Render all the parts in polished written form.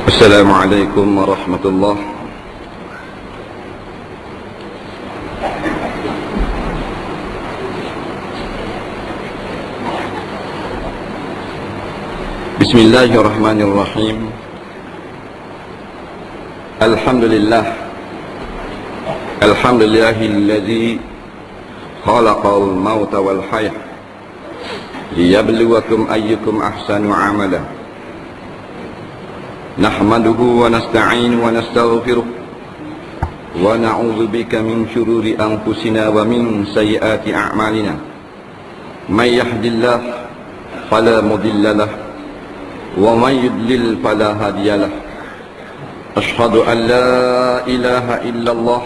Assalamualaikum warahmatullahi. Bismillahirrahmanirrahim. Alhamdulillahilladzi khalaqal mauta wal hayah liyabluwakum ayyukum ahsanu amala. Nahmaduhu wa nasta'inu wa nastaghfiruh wa na'udzu bika min syururi anfusina wa min sayyiati a'malina. May yahdihillahu fala mudilla lahu wa may yudlil fala hadiya lahu. Asyhadu an la ilaha illallah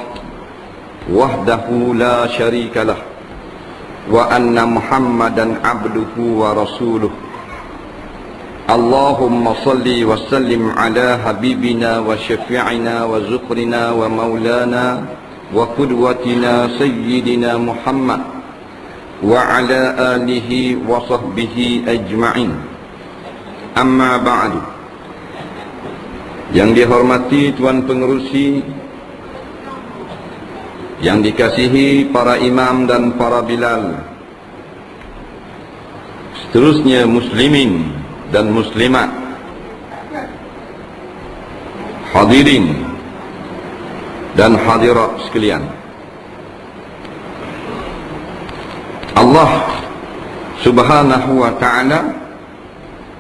wahdahu la syarika lah wa anna Muhammadan abduhu wa rasuluh. Allahumma salli wa sallim ala habibina wa syafi'ina wa zukrina wa maulana wa qudwatina sayyidina Muhammad wa ala alihi wa sahbihi ajma'in. Amma ba'du. Yang dihormati Tuan Pengerusi, yang dikasihi para imam dan para bilal, seterusnya muslimin dan muslimat, hadirin dan hadirat sekalian. Allah Subhanahu wa ta'ala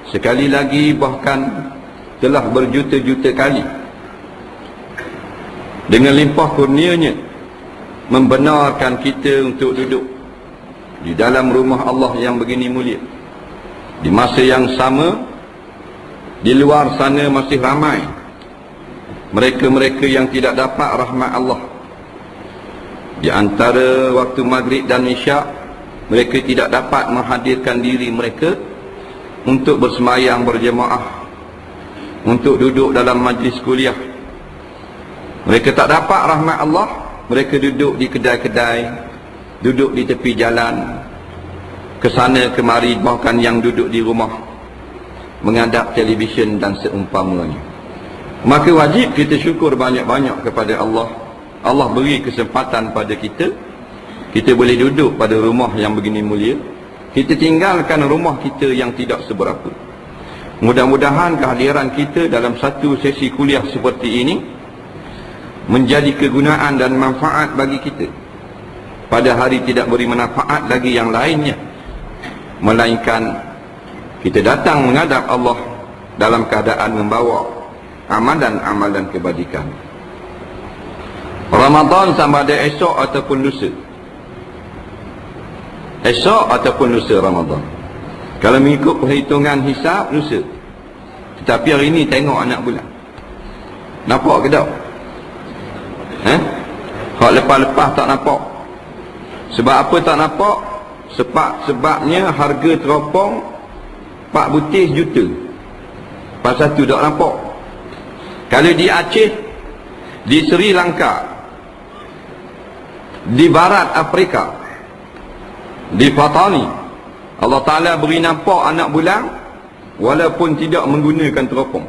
sekali lagi, bahkan telah berjuta-juta kali, dengan limpah kurnianya membenarkan kita untuk duduk di dalam rumah Allah yang begini mulia. Di masa yang sama, di luar sana masih ramai mereka-mereka yang tidak dapat rahmat Allah. Di antara waktu maghrib dan isyak, mereka tidak dapat menghadirkan diri mereka untuk bersemayang berjemaah, untuk duduk dalam majlis kuliah. Mereka tak dapat rahmat Allah. Mereka duduk di kedai-kedai, duduk di tepi jalan, ke sana kemari, bahkan yang duduk di rumah menghadap televisyen dan seumpamanya. Maka wajib kita syukur banyak-banyak kepada Allah. Allah beri kesempatan pada kita, kita boleh duduk pada rumah yang begini mulia. Kita tinggalkan rumah kita yang tidak seberapa. Mudah-mudahan kehadiran kita dalam satu sesi kuliah seperti ini menjadi kegunaan dan manfaat bagi kita. Pada hari tidak beri manfaat lagi yang lainnya, melainkan kita datang menghadap Allah dalam keadaan membawa amalan-amalan kebajikan. Ramadan sama ada esok ataupun lusa. Esok ataupun lusa Ramadan. Kalau mengikut perhitungan hisab, lusa. Tetapi hari ini tengok anak bulan. Nampak ke tak? Kalau lepas-lepas tak nampak. Sebab apa tak nampak? Sebabnya harga teropong 4 butir juta. Pasal tu tak nampak. Kalau di Aceh, di Sri Lanka, di Barat Afrika, di Patani, Allah Ta'ala beri nampak anak bulan walaupun tidak menggunakan teropong.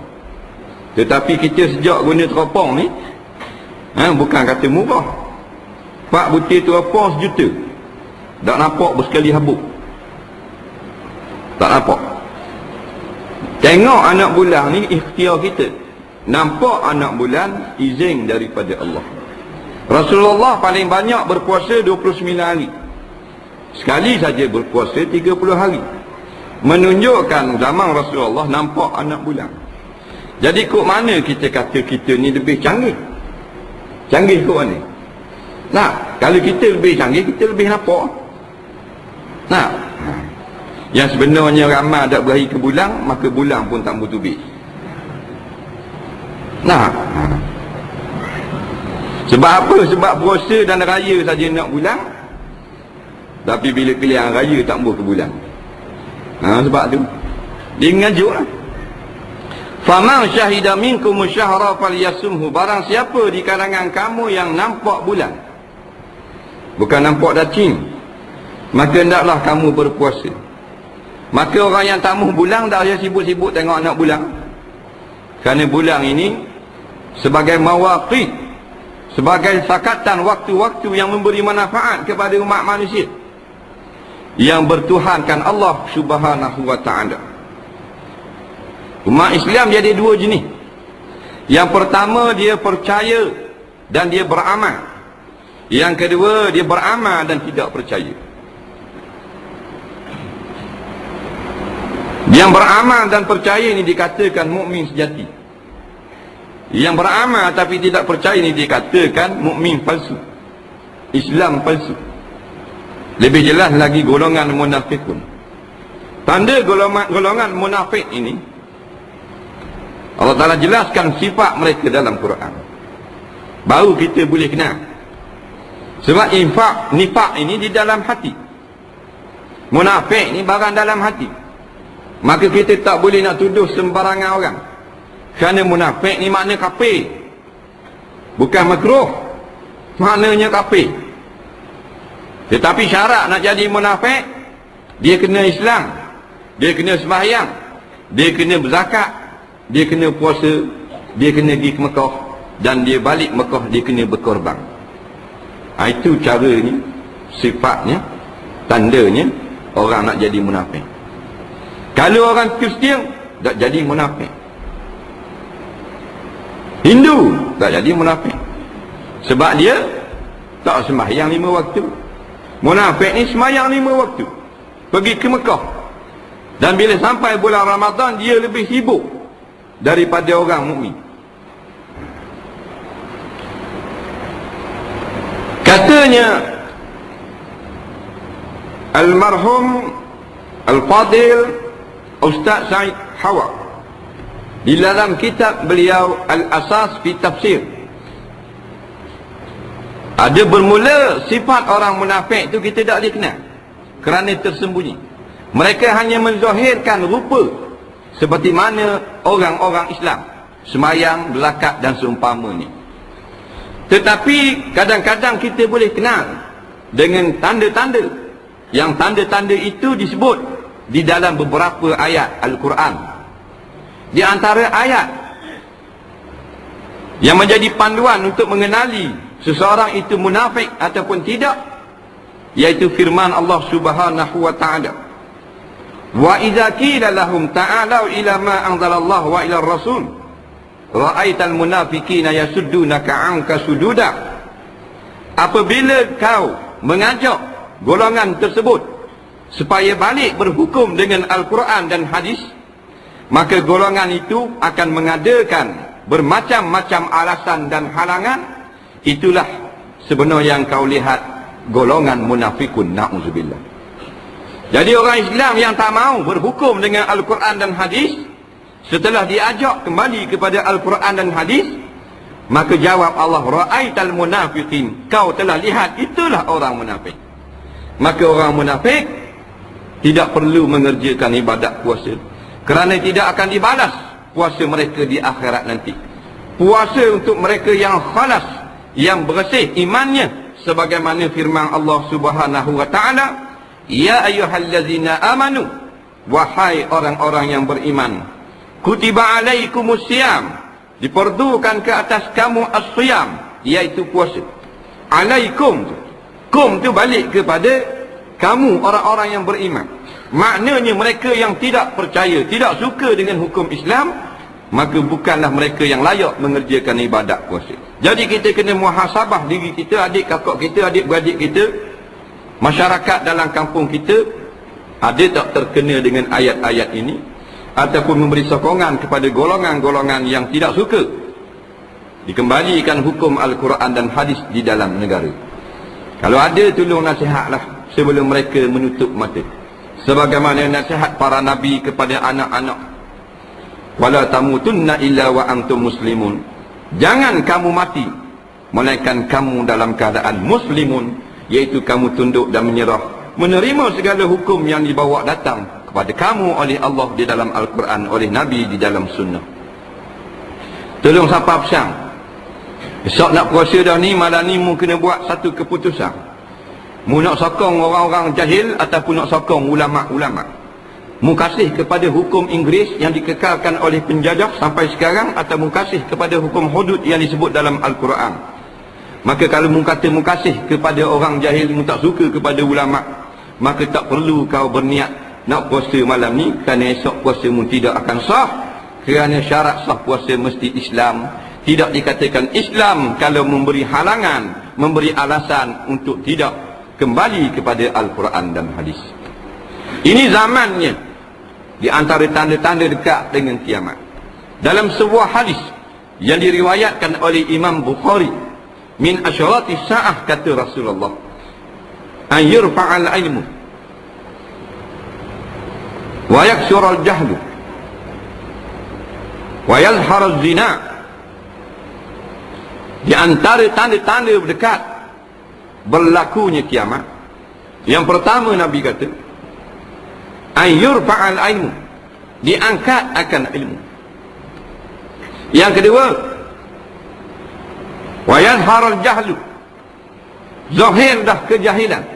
Tetapi kita sejak guna teropong ni, bukan kata murah, 4 butir teropong sejuta. Tak nampak bersekali habuk. Tak nampak. Tengok anak bulan ni ikhtiar kita. Nampak anak bulan izin daripada Allah. Rasulullah paling banyak berpuasa 29 hari. Sekali saja berpuasa 30 hari. Menunjukkan zaman Rasulullah nampak anak bulan. Jadi kok mana kita kata kita ni lebih canggih? Canggih kok mana? Nah, kalau kita lebih canggih, kita lebih nampak. Nah, yang sebenarnya ramai tak berahi ke bulan, maka bulan pun tak bertubik. Nah, sebab apa? Sebab puasa dan raya saja nak bulan, tapi bila pilihan raya tak boleh ke bulan. Sebab tu dia mengajuk lah. Faman syahida minkum syahra falyasumhu. Barang siapa di kalangan kamu yang nampak bulan, bukan nampak dacing, maka hendaklah kamu berpuasa. Maka orang yang tamuh bulan tak payah sibuk-sibuk tengok anak bulan. Kerana bulan ini sebagai mawaqit, sebagai sakatan waktu-waktu yang memberi manfaat kepada umat manusia yang bertuhankan Allah Subhanahu wa ta'ala. Umat Islam jadi dua jenis. Yang pertama, dia percaya dan dia beramal. Yang kedua, dia beramal dan tidak percaya. Yang beramal dan percaya ini dikatakan mukmin sejati. Yang beramal tapi tidak percaya ini dikatakan mukmin palsu, Islam palsu. Lebih jelas lagi golongan munafikun. Tanda golongan munafik ini Allah Ta'ala jelaskan sifat mereka dalam Quran, baru kita boleh kenal. Sebab nifak ini di dalam hati, munafik ini barang dalam hati. Maka kita tak boleh nak tuduh sembarangan orang. Kerana munafik ni makna kafir, bukan makruh, maknanya kafir. Tetapi syarat nak jadi munafik, dia kena Islam, dia kena sembahyang, dia kena berzakat, dia kena puasa, dia kena pergi ke Mekah, dan dia balik Mekah dia kena berkorban. Itu caranya, sifatnya, tandanya orang nak jadi munafik. Kalau orang Kristian tak jadi munafik, Hindu tak jadi munafik, sebab dia tak sembahyang 5 waktu. Munafik ni sembahyang 5 waktu, pergi ke Mekah, dan bila sampai bulan Ramadan dia lebih sibuk daripada orang mukmin. Katanya almarhum Al-Fadil Ustaz Said Hawa di dalam kitab beliau Al-Asas fi Tafsir, ada bermula sifat orang munafik itu kita tak boleh kenal kerana tersembunyi. Mereka hanya menzahirkan rupa seperti mana orang-orang Islam, sembahyang, berzakat dan seumpamanya. Tetapi kadang-kadang kita boleh kenal dengan tanda-tanda, yang tanda-tanda itu disebut di dalam beberapa ayat Al-Quran. Di antara ayat yang menjadi panduan untuk mengenali seseorang itu munafik ataupun tidak, yaitu firman Allah Subhanahu wa ta'ala, wa idza qila lahum ta'alu ila ma anzalallahu wa ila ar-rasul ra'aital munafiqina yasuddunaka 'anka sududa. Apabila kau mengajak golongan tersebut supaya balik berhukum dengan Al-Quran dan hadis, maka golongan itu akan mengadakan bermacam-macam alasan dan halangan. Itulah sebenarnya yang kau lihat golongan munafikun, na'udzubillah. Jadi orang Islam yang tak mau berhukum dengan Al-Quran dan hadis, setelah diajak kembali kepada Al-Quran dan hadis, maka jawab Allah, ra'aital munafiqin, kau telah lihat, itulah orang munafik. Maka orang munafik tidak perlu mengerjakan ibadat puasa, kerana tidak akan dibalas puasa mereka di akhirat nanti. Puasa untuk mereka yang khalas, yang bersih imannya, sebagaimana firman Allah Subhanahu wa ta'ala, ya ayyuhallazina amanu, wahai orang-orang yang beriman, kutiba alaikumus siyam, diperdukan ke atas kamu as-siyam, iaitu puasa. Alaikum, kum tu balik kepada kamu orang-orang yang beriman. Maknanya mereka yang tidak percaya, tidak suka dengan hukum Islam, maka bukanlah mereka yang layak mengerjakan ibadat puasa. Jadi kita kena muhasabah diri kita, adik kakak kita, adik-beradik kita, masyarakat dalam kampung kita, ada tak terkena dengan ayat-ayat ini, ataupun memberi sokongan kepada golongan-golongan yang tidak suka dikembalikan hukum Al-Quran dan hadis di dalam negara. Kalau ada, tolong nasihatlah sebelum mereka menutup mata, sebagaimana nasihat para nabi kepada anak-anak, wala tamutunna illa wa antum muslimun, jangan kamu mati melainkan kamu dalam keadaan muslimun, iaitu kamu tunduk dan menyerah, menerima segala hukum yang dibawa datang kepada kamu oleh Allah di dalam Al-Quran, oleh Nabi di dalam sunnah. Tolong siapa pesan, esok nak puasa dah ni, malam ni mu kena buat satu keputusan. Mu nak sokong orang-orang jahil ataupun nak sokong ulama-ulama. Mukasih kepada hukum Inggeris yang dikekalkan oleh penjajah sampai sekarang, atau mukasih kepada hukum hudud yang disebut dalam Al-Quran. Maka kalau mu kata mukasih kepada orang jahil, mu tak suka kepada ulama, maka tak perlu kau berniat nak puasa malam ni, kerana esok puasa mu tidak akan sah, kerana syarat sah puasa mesti Islam. Tidak dikatakan Islam kalau memberi halangan, memberi alasan untuk tidak kembali kepada Al-Quran dan hadis. Ini zamannya. Di antara tanda-tanda dekat dengan kiamat, dalam sebuah hadis yang diriwayatkan oleh Imam Bukhari, min asyarati sa'ah, kata Rasulullah, an yurfa'al ilmu wa yaksural jahlu wa yazharal zina. Di antara tanda-tanda dekat berlakunya kiamat, yang pertama Nabi kata, an yurfa'al ilmu, diangkat akan ilmu. Yang kedua, wa yazharal jahlu, zahir dah kejahilan.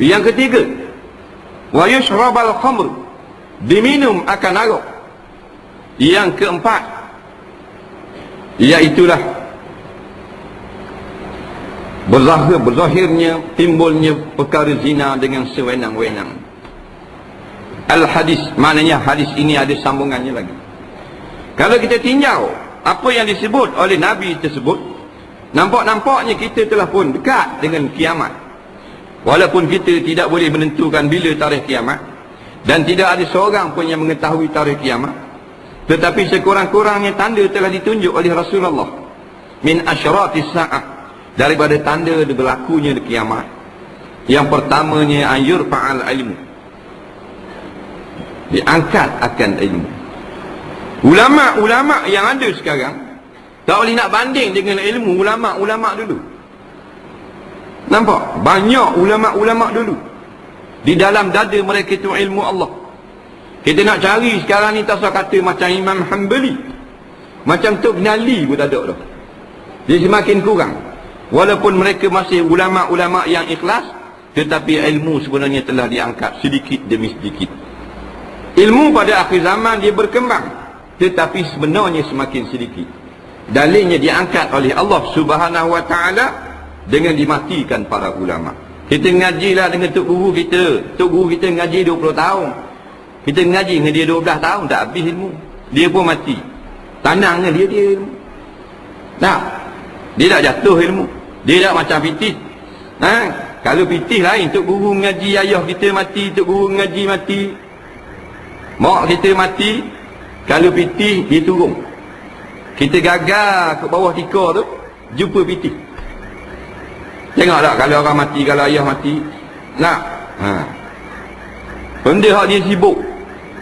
Yang ketiga, wa yushrabal khamr, diminum akan arak. Yang keempat, iaitulah berzahirnya, timbulnya perkara zina dengan sewenang-wenang. Al-hadis, maknanya hadis ini ada sambungannya lagi. Kalau kita tinjau apa yang disebut oleh Nabi tersebut, nampak-nampaknya kita telah pun dekat dengan kiamat. Walaupun kita tidak boleh menentukan bila tarikh kiamat, dan tidak ada seorang pun yang mengetahui tarikh kiamat, tetapi sekurang-kurangnya tanda telah ditunjuk oleh Rasulullah. Min asyaratis sa'ah, daripada tanda berlakunya kiamat. Yang pertamanya, an yurfa'al ilmu, diangkat akan ilmu. Ulama-ulama yang ada sekarang tak boleh nak banding dengan ilmu ulama-ulama dulu. Nampak? Banyak ulama-ulama dulu, di dalam dada mereka itu ilmu Allah. Kita nak cari sekarang ni, tak usah kata macam Imam Hanbali, macam Tok Nali pun tak ada dah. Dia semakin kurang. Walaupun mereka masih ulama-ulama yang ikhlas, tetapi ilmu sebenarnya telah diangkat sedikit demi sedikit. Ilmu pada akhir zaman dia berkembang, tetapi sebenarnya semakin sedikit. Dalilnya diangkat oleh Allah Subhanahu wa ta'ala dengan dimatikan para ulama. Kita ngajilah dengan tok guru kita. Tok guru kita ngaji 20 tahun. Kita ngaji dengan dia 12 tahun, tak habis ilmu. Dia pun mati. Tanangnya dia ilmu. Tak. Dia tak jatuh ilmu. Dia tak macam pitih. Kalau pitih lain, tok guru ngaji ayah kita mati, tok guru ngaji mati, mak kita mati. Kalau pitih, dia turun. Kita gagal ke bawah tika tu, jumpa pitih. Tengok tak kalau orang mati, kalau ayah mati, nak benda hak dia sibuk.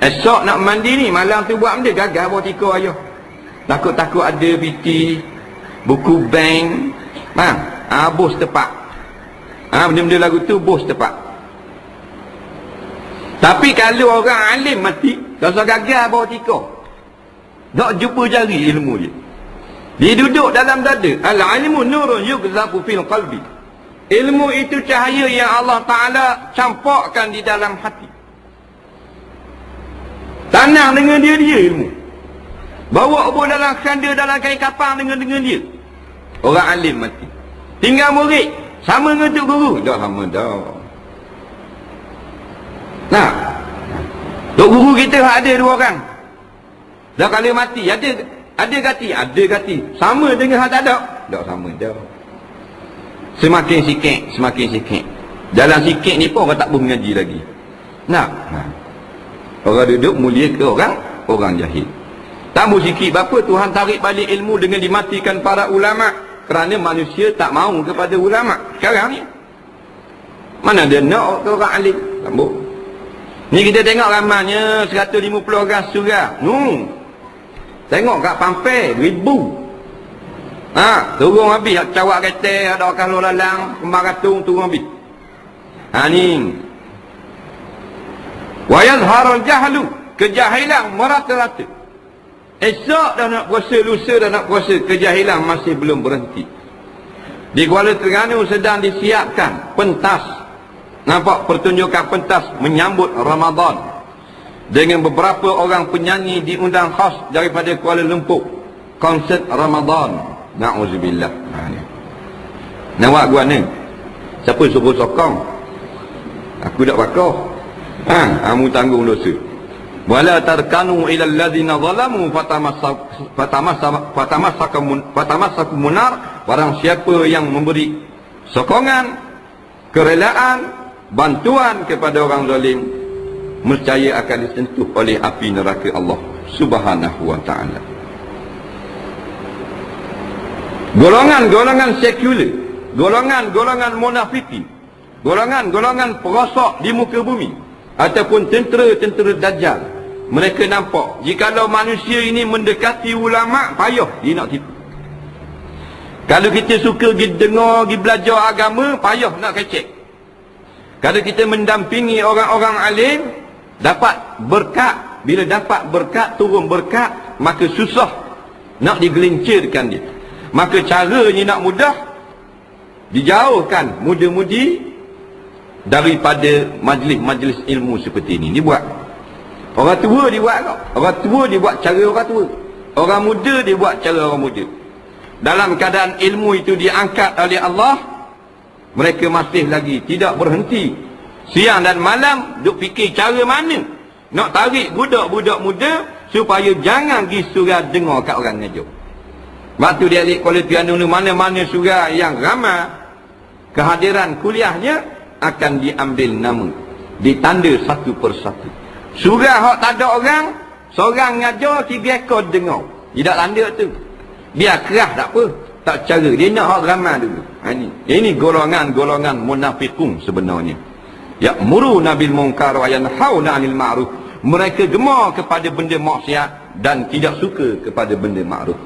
Esok nak mandi ni, malam tu buat benda, gagal bawah tika ayah. Takut-takut ada pitih, buku bank, bos tepat. Benda-benda lagu tu bos tepat. Tapi kalau orang alim mati, tak usah gagal bawah tika, tak jumpa jari ilmu dia. Dia duduk dalam dada. Al-ilmu nurun yugzafu fil qalbi. Ilmu itu cahaya yang Allah Ta'ala campakkan di dalam hati. Tanam dengan dia ilmu. Bawa pun dalam khanda, dalam kain kapang dengan dia. Orang alim mati. Tinggal murid, sama dengan tok guru? Tak sama dah. Nah, tok guru kita ada 2 orang. Dah kalau mati, ada gati? Ada gati. Sama dengan hak tak ada? Tak sama dah. Semakin sikit. Dalam sikit ni pun orang tak boleh mengaji lagi. Nah, orang duduk mulia ke orang jahil. Tambah sikit berapa Tuhan tarik balik ilmu dengan dimatikan para ulama, kerana manusia tak mahu kepada ulama. Sekarang ni mana dia nak ke orang alim? Tambah. Ni kita tengok ramanya 150 orang surah. Tengok kat Pampel 1000. Turun habis, cawak kereta, ada orang lalu lalang, kembar katung, turun habis. Ni. Wa yazharul jahlu, kejahilan merata-rata. Esok dah nak puasa, lusa dah nak puasa, kejahilan masih belum berhenti. Di Kuala Terengganu sedang disiapkan pentas. Nampak pertunjukan pentas menyambut Ramadan. dengan beberapa orang penyanyi diundang khas daripada Kuala Lumpur, konsert Ramadan. Na'udzubillah. Nawak gua ni, siapa suruh sokong? Aku tak bakar. Kamu tanggung dosa. Wala tarkanu ila allazina zalamu fatamassakum munar. Barang siapa yang memberi sokongan, kerelaan, bantuan kepada orang zalim, nescaya akan disentuh oleh api neraka Allah Subhanahu wa ta'ala. Golongan-golongan sekular, golongan-golongan munafiki, golongan-golongan perosok di muka bumi, ataupun tentera-tentera Dajjal, mereka nampak jikalau manusia ini mendekati ulama, payah dia nak tipu. Kalau kita suka pergi dengar, pergi belajar agama, payah nak kecek. Kalau kita mendampingi orang-orang alim, dapat berkat. Bila dapat berkat, turun berkat, maka susah nak digelincirkan dia. Maka caranya nak mudah, dijauhkan muda-mudi daripada majlis-majlis ilmu seperti ini. Dia buat. Orang tua dia buat kau. Orang tua dia buat cara orang tua. Orang muda dia buat cara orang muda. Dalam keadaan ilmu itu diangkat oleh Allah, mereka masih lagi tidak berhenti. Siang dan malam duk fikir cara mana nak tarik budak-budak muda supaya jangan pergi surau dengar kat orang ngajar. Waktu dia di Kuala Terengganu, mana-mana surau yang ramai kehadiran kuliahnya akan diambil nama, ditanda satu persatu. Surau hak tak ada orang, seorang ngajar 3 ekor dengar. Tidak tanda tu. Biar kerah tak apa, tak cara. Dia nak hak ramai dulu. Ini golongan-golongan munafikun sebenarnya. Ya'muruna bil munkar wa yanhauna 'anil ma'ruf. Mereka gemar kepada benda maksiat dan tidak suka kepada benda ma'ruf.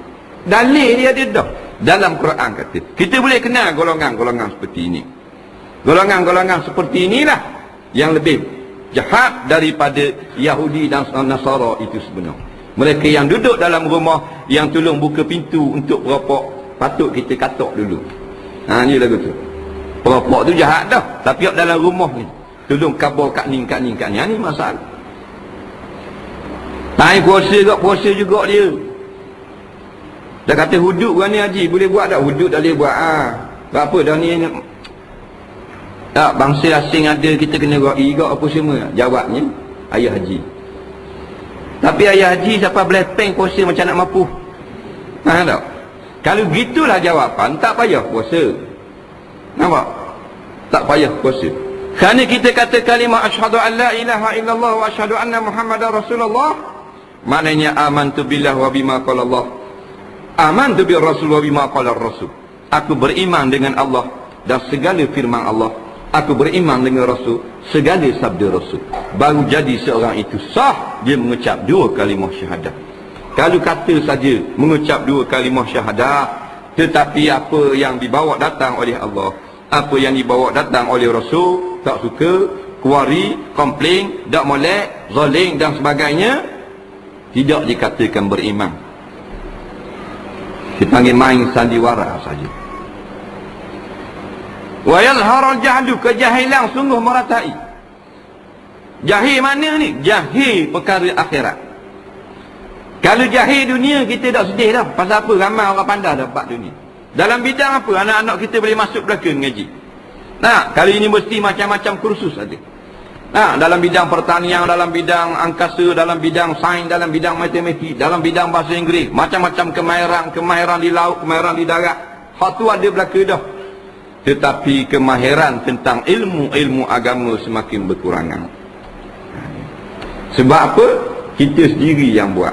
Dalil dia ada dah dalam Quran kata. Kita boleh kenal golongan-golongan seperti ini. Golongan-golongan seperti inilah yang lebih jahat daripada Yahudi dan Nasara itu sebenarnya. Mereka yang duduk dalam rumah, yang tolong buka pintu untuk perokok, patut kita katok dulu. Ni lagu tu. Perokok tu jahat dah, tapi dalam rumah ni tolong kabar kat ni. Ni masalah. Time puasa juga dia. Dah kata hudud kan ni haji, boleh buat tak? Hudud tak boleh buat. Apa dah ni? Tak, bangsa asing ada, kita kena ra'i ke apa semua. Jawabnya ayah haji. Tapi ayah haji siapa belepeng puasa macam nak mampu. Tak? Kalau gitulah jawapan, tak payah puasa. Nampak? Tak payah puasa. Kerana kita kata kalimah asyhadu an la ilaha illallah wa asyhadu anna muhammadar rasulullah, maknanya amantu billah wa bima qala Allah. Amantu bir rasul wa bima qala rasul. Aku beriman dengan Allah dan segala firman Allah. Aku beriman dengan Rasul, segala sabda Rasul. Baru jadi seorang itu sah dia mengucap 2 kalimah syahadah. Kalau kata saja mengucap 2 kalimah syahadah, tetapi apa yang dibawa datang oleh Allah, apa yang dibawa datang oleh Rasul, tak suka, kuari, komplain, tak molek, zalim dan sebagainya, tidak dikatakan beriman. Dipanggil main sandiwara saja. Wa yadhharul jahlu, kejahilan sungguh meratai. Jahil mana ni? Jahil perkara akhirat. Kalau jahil dunia, kita tak sedih dah. Pasal apa? Ramai orang pandai dapat dunia. Dalam bidang apa? Anak-anak kita boleh masuk belakang ngaji. Kalau universiti macam-macam kursus ada. Dalam bidang pertanian, dalam bidang angkasa, dalam bidang sains, dalam bidang matematik, dalam bidang bahasa Inggeris, macam-macam kemahiran di laut, kemahiran di darat. Hak tu ada belaka dah. Tetapi kemahiran tentang ilmu agama semakin berkurangan. Sebab apa? Kita sendiri yang buat.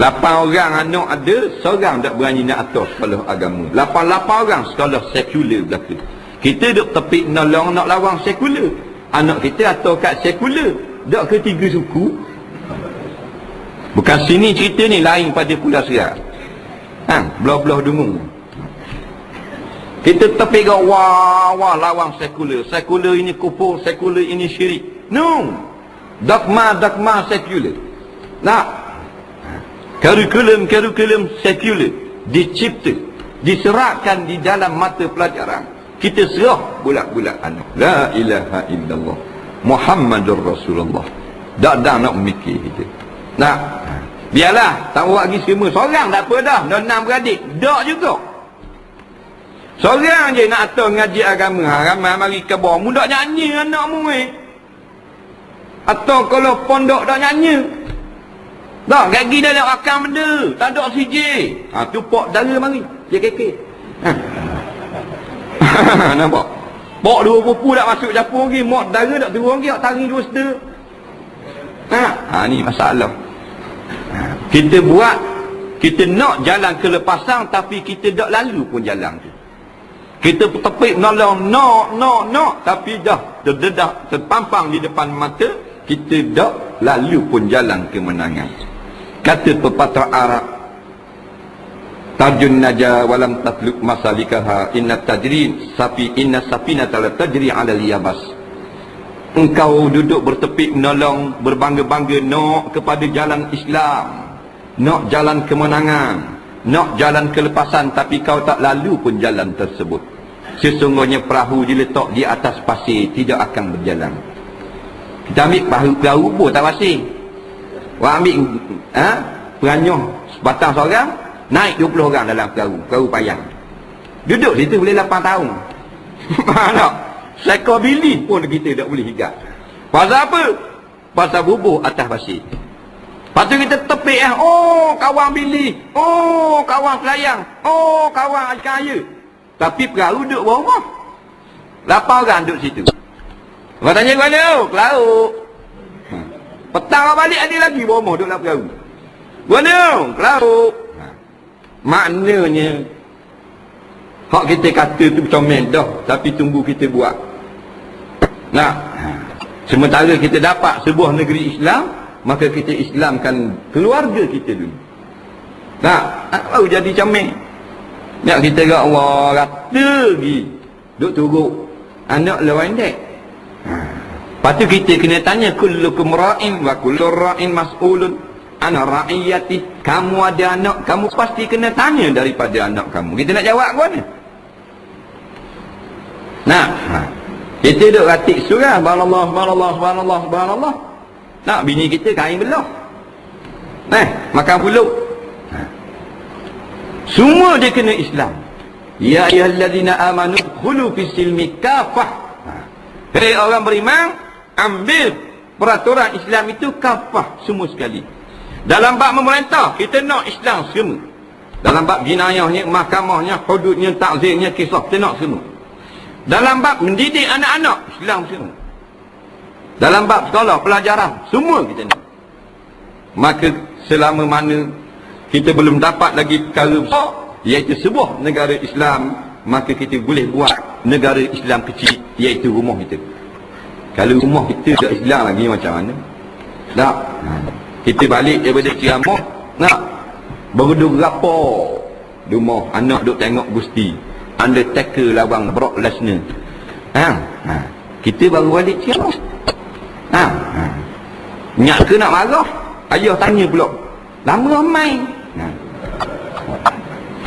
8 orang anak ada, seorang tak berani nak atas sekolah agama. 8 orang sekolah sekular belaka. Kita duk tepi nolong nak lawan sekular. Anak kita atau kat sekular, dak ke 3 suku. Bukan sini cerita ni, lain pada Pulau Serat. Belah-belah dungu. Kita terpegang wah lawan sekular. Sekular ini kufur, sekular ini syirik. No. Dogma sekular. Kurikulum sekular dicipta, diserahkan di dalam mata pelajaran. Kita serah bulat-bulat anak. La ilaha illallah Muhammadur Rasulullah. Tak dah nak mikir kita. Nak. Biarlah, tak buat lagi semua. Seorang tak apa dah. Dah 6 beradik. Tak juga. Seorang je nak atur ngaji agama. Ramai mari ke bawah. Mu tak nyanyi anakmu Atau kalau pondok tak nyanyi. Tak, gagi dah nak rakam benda. Tak ada CJ. Tu pok dara mari. JKK. Nampak? Pok 2 pupu tak masuk dapur lagi. Mok dara tak turun lagi. Tak taring 2 seder. Ni masalah. Kita buat, kita nak jalan kelepasan, tapi kita tak lalu pun jalan tu. Kita tepik menolong, nak, tapi dah terdedah, terpampang di depan mata, kita tak lalu pun jalan kemenangan. Kata pepatah Arab, tarjun naja walam tatluk masalikaha inna tajri sapi inna safinata la tajri ala liyabas. Engkau duduk bertepik menolong, berbangga-bangga nak kepada jalan Islam, nak jalan kemenangan, nak jalan kelepasan, tapi kau tak lalu pun jalan tersebut. Sesungguhnya perahu diletak di atas pasir tidak akan berjalan. Kita ambil perahu pun tak pasir. Orang ambil peranyuh sebatang seorang, naik 20 orang dalam perahu payang. Duduk situ boleh 8 tahun. Mana? Seekor bilik pun kita tak boleh hingga. Pasal apa? Pasal bubuh atas pasir. Lepas tu kita tepik kawan bilik, kawan pelayang, kawan ikan air. Tapi perahu duduk bawah rumah. 8 orang duduk situ. Orang tanya ke mana? Ke laut. Petang orang balik ada lagi bawah rumah duduk dalam perahu. Mana? Ke laut. Maknanya hak kita kata tu comel dah, tapi tunggu kita buat. Sementara kita dapat sebuah negeri Islam, maka kita Islamkan keluarga kita dulu. Baru jadi comel. Nak kita ke Allah rata lagi duk turut anak lawan dek. Lepas tu kita kena tanya, kullukum ra'in wa kullu ra'in mas'ulun an ra'iyati. Kamu ada anak, kamu pasti kena tanya daripada anak kamu. Kita nak jawab ke mana? Kita duk ratik surah subhanallah subhanallah subhanallah subhanallah. Bini kita kain belah. Makan pulut. Semua dia kena Islam. Ya ayyuhallazina amanu khulu fis silmi kafah. Hei orang beriman, ambil peraturan Islam itu kafah, semua sekali. Dalam bab memerintah, kita nak Islam semua. Dalam bab jinayahnya, mahkamahnya, hududnya, takzirnya, kisah, kita nak semua. Dalam bab mendidik anak-anak, Islam semua. Dalam bab sekolah, pelajaran, semua kita nak. Maka selama mana kita belum dapat lagi perkara besar, iaitu sebuah negara Islam, maka kita boleh buat negara Islam kecil, iaitu rumah kita. Kalau rumah kita tak Islam lagi macam mana? Tak. Kita balik daripada ceramah, berduduk rapor rumah, anak duk tengok Gusti Undertaker lawan Brock Lesnar. Kita baru balik ceramah. Nyak ke nak marah, ayah tanya pula, lama ramai.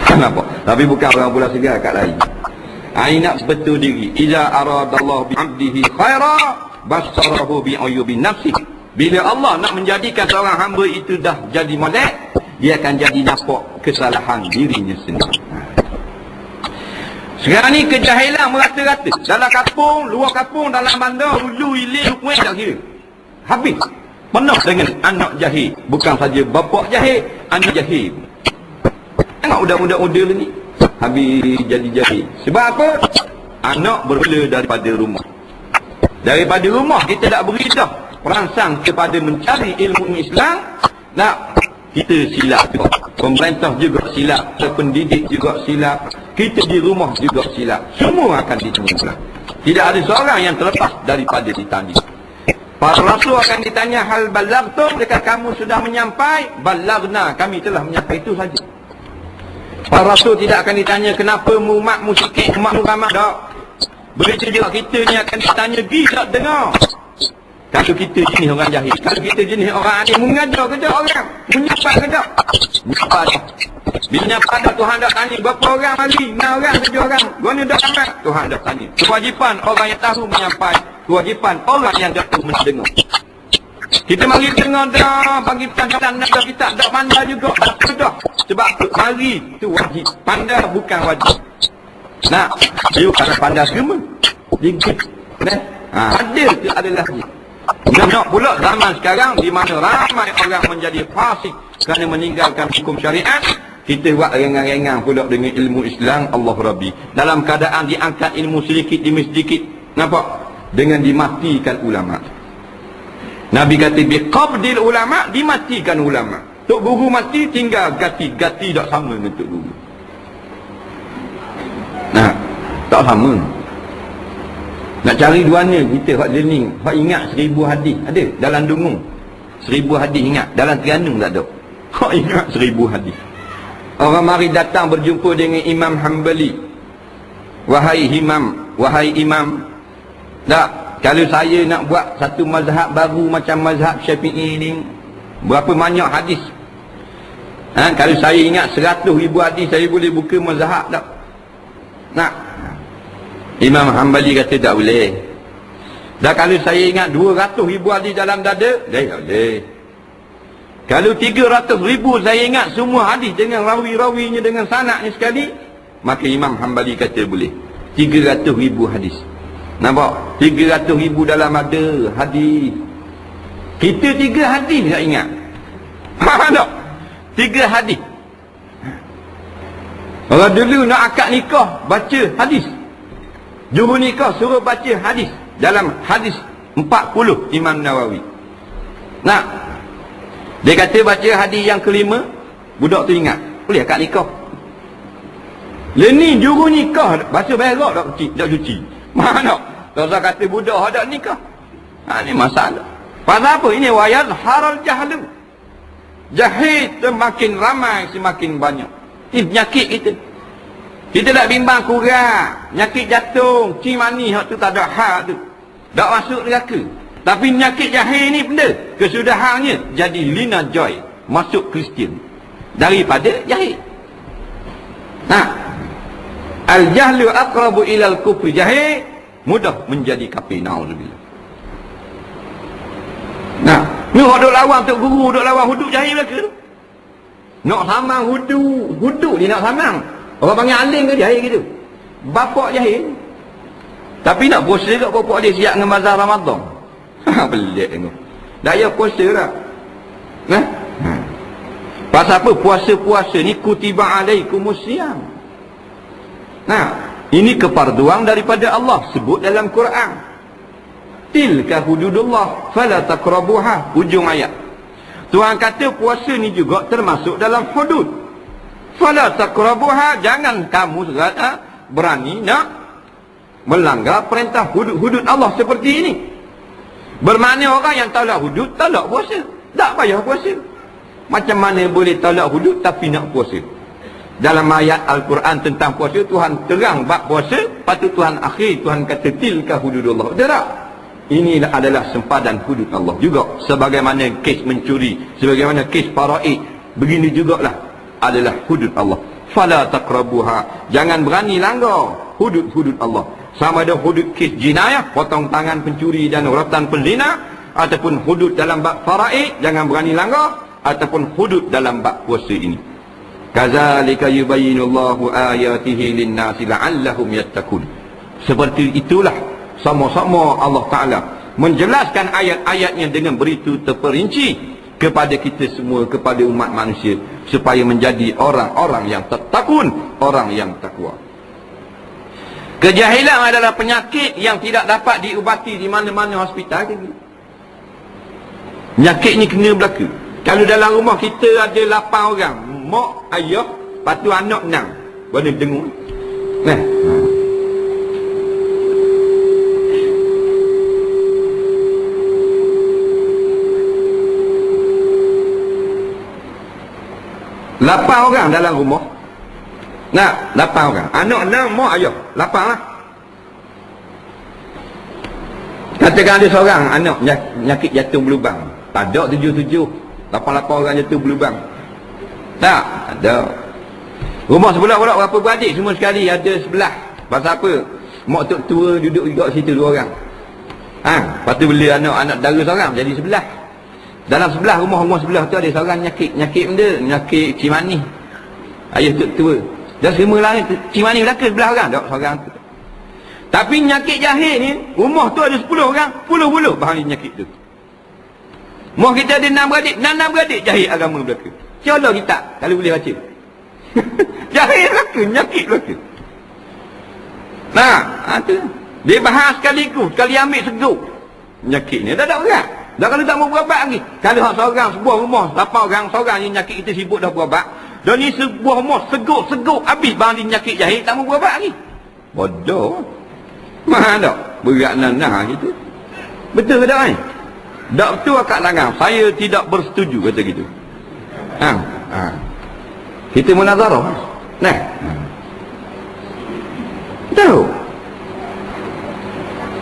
Kenapa? Tapi bukan orang pula segar kat lain. Nak betul diri. Iza aradallahu bi'abdihi khaira basarahu bi'uyubi nafsi. Bila Allah nak menjadikan seorang hamba itu dah jadi molek, dia akan jadi nampak kesalahan dirinya sendiri. Sekarang ni kejahilan merata-rata. Dalam kampung, luar kampung, dalam bandar, hulu, hilir, kuih, tak kira. Habis. Penuh dengan anak jahil. Bukan saja bapak jahil, anak jahil. Tengok budak-budak muda ni, habis jadi jahil. Sebab apa? Anak bermula daripada rumah. Daripada rumah kita tak beri dah perangsang kepada mencari ilmu Islam. Kita silap juga. Pemerintah juga silap, pendidik juga silap, kita di rumah juga silap. Semua akan ditanya. Tidak ada seorang yang terlepas daripada ditanya. Para rasul akan ditanya, hal balagtum, dekat kamu sudah menyampai? Balagna, kami telah menyampai, itu saja. Para rasul tidak akan ditanya, kenapa umatmu sikit, umatmu ramah? Tak. Begitu juga kita ni akan ditanya, tak dengar. Kalau kita jenis orang jahil, kalau kita jenis orang alim, mengajar ke tak orang? Menyapa ke tak? Menyapa dah. Bila nyapa dah, Tuhan dah tanya, berapa orang mari? 6 orang, 7 orang. Guna dah sampai? Tuhan dah tanya. Kewajipan orang yang tahu menyampai, kewajipan orang yang tak tahu mendengar. Kita mari tengah dah, bagi tanda kita tak pandai juga. Dah. Sebab tu mari tu wajib. Pandai bukan wajib. Nah, you kalau pandai agama. Dikit. Adil tu adalah wajib. Nak pula zaman sekarang di mana ramai orang menjadi fasik kerana meninggalkan hukum syariat, kita buat rengang-rengang pula dengan ilmu Islam. Allah Rabbi. Dalam keadaan diangkat ilmu sedikit demi sedikit. Nampak? Dengan dimatikan ulama. Nabi kata biqabdil ulama, dimatikan ulama. Tok guru mati tinggal gati tak sama dengan tok guru. Nah, tak sama. Nak cari duanya kita hak learning, hak ingat 1000 hadis ada dalam dungung. 1000 hadis ingat, dalam Terengganu tak ada. Hak ingat 1000 hadis. Orang mari datang berjumpa dengan Imam Hanbali. Wahai imam, tak, kalau saya nak buat satu mazhab baru macam mazhab Syafi'i ni, berapa banyak hadis? Kalau saya ingat 100,000 hadis, saya boleh buka mazhab tak? Nak? Imam Hanbali kata tak boleh. Dan kalau saya ingat 200,000 hadis dalam dada, tak boleh. Kalau 300,000 saya ingat semua hadis dengan rawi-rawinya, dengan sanadnya sekali, maka Imam Hanbali kata boleh. 300,000 hadis. Nampak? 300,000 dalam ada hadis. Kita 3 hadis tak ingat. Faham tak? 3 hadis. Orang dulu nak akad nikah, baca hadis. Juru nikah suruh baca hadis. Dalam hadis 40 Imam Nawawi. Nah, dia kata baca hadis yang kelima, budak tu ingat. Boleh akad nikah. Ni juru nikah baca berak tak cuci. Mana? Tuan kata budak ada nikah. Ni masalah. Pasal apa? Ini wayat haral jahlu. Jahil semakin ramai, semakin banyak. Ini penyakit kita. Kita tak bimbang kurang. Penyakit jantung, cimani, hak tu tak ada hak tu. Tak masuk neraka. Tapi penyakit jahil ni benda, kesudahannya jadi Lina Joy, masuk Kristian. Daripada jahil. Nah, al-jahlu aqrabu ilal kufri. Jahil mudah menjadi kafir. Na'udzubillah. Nah, ni duk lawan tok guru, duk lawan hudud jahil mereka tu. Nak samang hudud dia nak samang. Orang panggil alim ke jahil gitu. Bapak jahil. Tapi nak puasa kat bapak dia siap dengan mazhab Ramadan. Pelik tengok. Dah ya puasa dah. Nah. Pasal apa puasa-puasa ni kutiba alaikumus siyam. Nah, ini keparduan daripada Allah sebut dalam Quran. Tilka hududullah fala taqrabuha, hujung ayat. Tuhan kata puasa ni juga termasuk dalam hudud. Fala taqrabuha, jangan kamu berani nak melanggar perintah hudud Allah seperti ini. Bermakna orang yang tolak hudud tolak puasa. Tak payah puasa. Macam mana boleh tolak hudud tapi nak puasa? Dalam ayat Al-Quran tentang puasa, Tuhan terang bab puasa, patut Tuhan akhir, Tuhan kata tilka hududullah. Tak? Ini adalah sempadan hudud Allah juga. Sebagaimana kes mencuri, sebagaimana kes faraid, begini jugalah adalah hudud Allah. Fala taqrabuha, jangan berani langgar hudud-hudud Allah. Sama ada hudud kes jinayah, potong tangan pencuri dan rotan penzina, ataupun hudud dalam bab faraid, jangan berani langgar, ataupun hudud dalam bab puasa ini. Kadzalika yubayyinullahu ayatihi lin-nasi la'allahum yattaqun. Seperti itulah sama-sama Allah Ta'ala menjelaskan ayat-ayatnya dengan beritahu terperinci kepada kita semua, kepada umat manusia, supaya menjadi orang-orang yang takun, orang yang takwa. Kejahilan adalah penyakit yang tidak dapat diubati di mana-mana hospital. Penyakit ni kena berlaku. Kalau dalam rumah kita ada 8 orang, mak, ayah, lepas tu anak 6. Boleh dengar. Nah. 8 orang dalam rumah. Nah, 8 orang. Anak 6, mak, ayah. 8 lah. Katakan ada seorang anak penyakit jantung berlubang. Tak ada 7. 8 orang jatuh berlubang. Tak ada. Rumah sebelah pula berapa beradik semua sekali ada sebelah. Pasal apa? Mak tok tua duduk juga situ 2 orang. Lepas tu beli anak dara seorang jadi sebelah. Dalam sebelah rumah sebelah tu ada seorang nyakit benda, nyakit cimani. Ayah tua. Dan semua lain cimani belaka sebelah orang, tak seorang tu. Tapi nyakit jahil ni, rumah tu ada 10 orang, puluh-puluh bahan nyakit tu. Rumah kita ada 6 beradik jahil agama belaka. Colok kita kalau boleh baca. Jahil belaka, nyakit belaka. Nah, tu. Dia bahas sekaligus, sekali ambil seguk. Nyakit ni dah tak berat. Dah kalau tak mau berobat lagi. Kalau hak seorang sebuah rumah 8 orang, seorang yang nyakit kita sibuk dah berobat. Dan ni sebuah rumah seguk habis banding nyakit jahil tak mau berobat lagi. Bodoh. Mana tak? Berat nanah gitu. Betul ke tak ni? Tak betul akak tangan. Saya tidak bersetuju kata gitu. Kita munazarah. Nah. Tahu.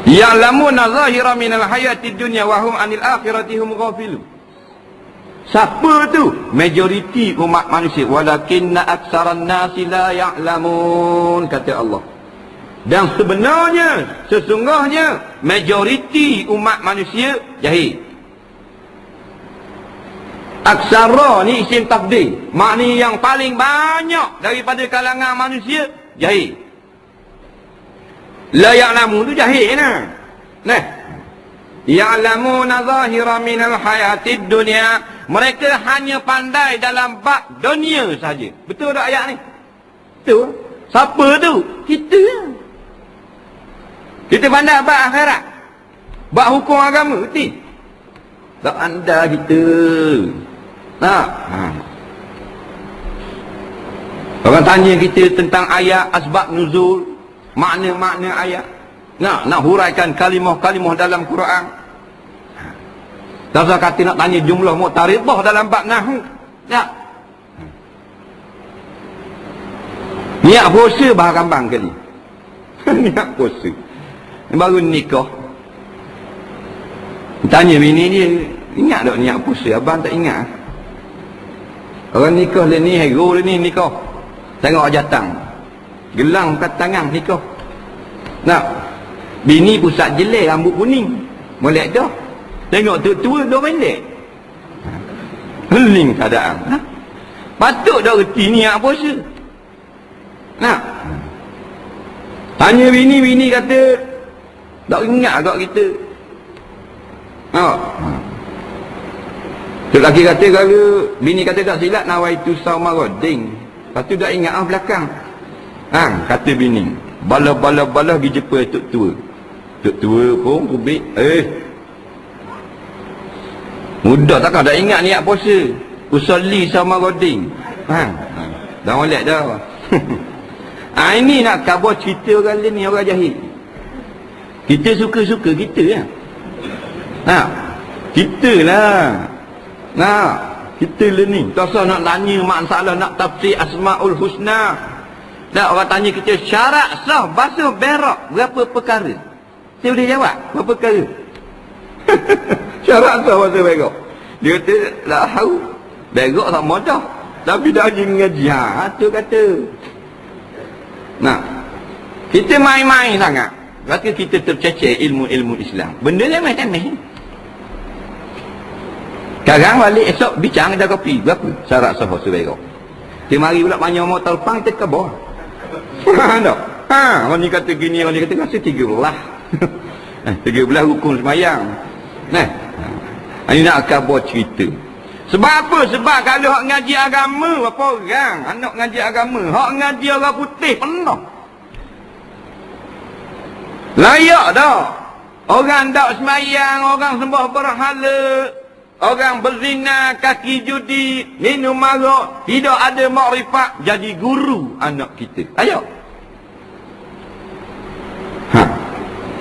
Ya'lamuna zahira minal hayatid dunya wa hum 'anil akhirati hum ghafilun. Siapa tu? Majoriti umat manusia. Walakinna aktsaran nasi la ya'lamun, kata Allah. Dan sesungguhnya majoriti umat manusia jahil. Aksara ni isim tafdil, maknanya yang paling banyak daripada kalangan manusia jahil. La ya'lamu tu jahil nah. Nah. Ya'lamuna zahira minal hayatid dunya. Mereka hanya pandai dalam bab dunia saja. Betul tak ayat ni? Betul. Siapa tu? Kita. Kita pandai bab akhirat. Bab hukum agama, betul. Tak anda kita. Nah. Orang tanya kita tentang ayat asbab nuzul, makna-makna ayat. Nak huraikan kalimah-kalimah dalam Quran. Tak usah kata nak tanya jumlah mu'taridah dalam bab nahwu. Tak. Niat puasa bahar kambang kali. Niat puasa. Baru nikah. Tanya bini dia, ingat tak niat puasa? Abang tak ingat. Orang nikah dia ni, hero dia ni nikah. Tengok jatang. Gelang kat tangan nikah. Nak. Bini pusat jelek rambut kuning. Molek dah. Tengok tua-tua dah pendek. Heling keadaan. Ha? Patut dah reti niat puasa. Nak. Tanya bini kata tak ingat kat kita. Tu lelaki kata kalau bini kata tak silap nawaitu saumaradin. Lepas tu dah ingat belakang. Kata bini, bala pergi jumpa tok tua. Tok tua pun kubik, mudah takkan dah ingat niat puasa. Usolli saumaradin. Dah molek dah. Ini nak khabar cerita orang lain ni, orang jahil. Kita suka-suka kita lah. Kita lah. Kita lah ni. Tak usah nak tanya masalah nak tafsir Asma'ul Husna. Tak, orang tanya kita syarat sah basuh berak berapa perkara. Saya boleh jawab berapa perkara. Syarat sah basuh berak. Dia kata tak tahu. Berak tak mudah. Tapi dah ngaji. Tu kata. Kita main-main sangat. Maka kita tercecer ilmu-ilmu Islam. Benda ni remeh-temeh. Sekarang balik esok bincang ada kopi. Berapa syarat sah basuh berak? Dia mari pula banyak mau telpang kita ke bawah. Tak? Orang ni kata gini, orang ni kata rasa 13. 13 rukun semayang. Ini nak khabar cerita. Sebab apa? Sebab kalau hak ngaji agama, apa orang? Anak ngaji agama. Hak ngaji orang putih penuh. Layak dah. Orang tak semayang, orang sembah berhala, orang berzina, kaki judi, minum marak, tidak ada makrifat, jadi guru anak kita. Ayo.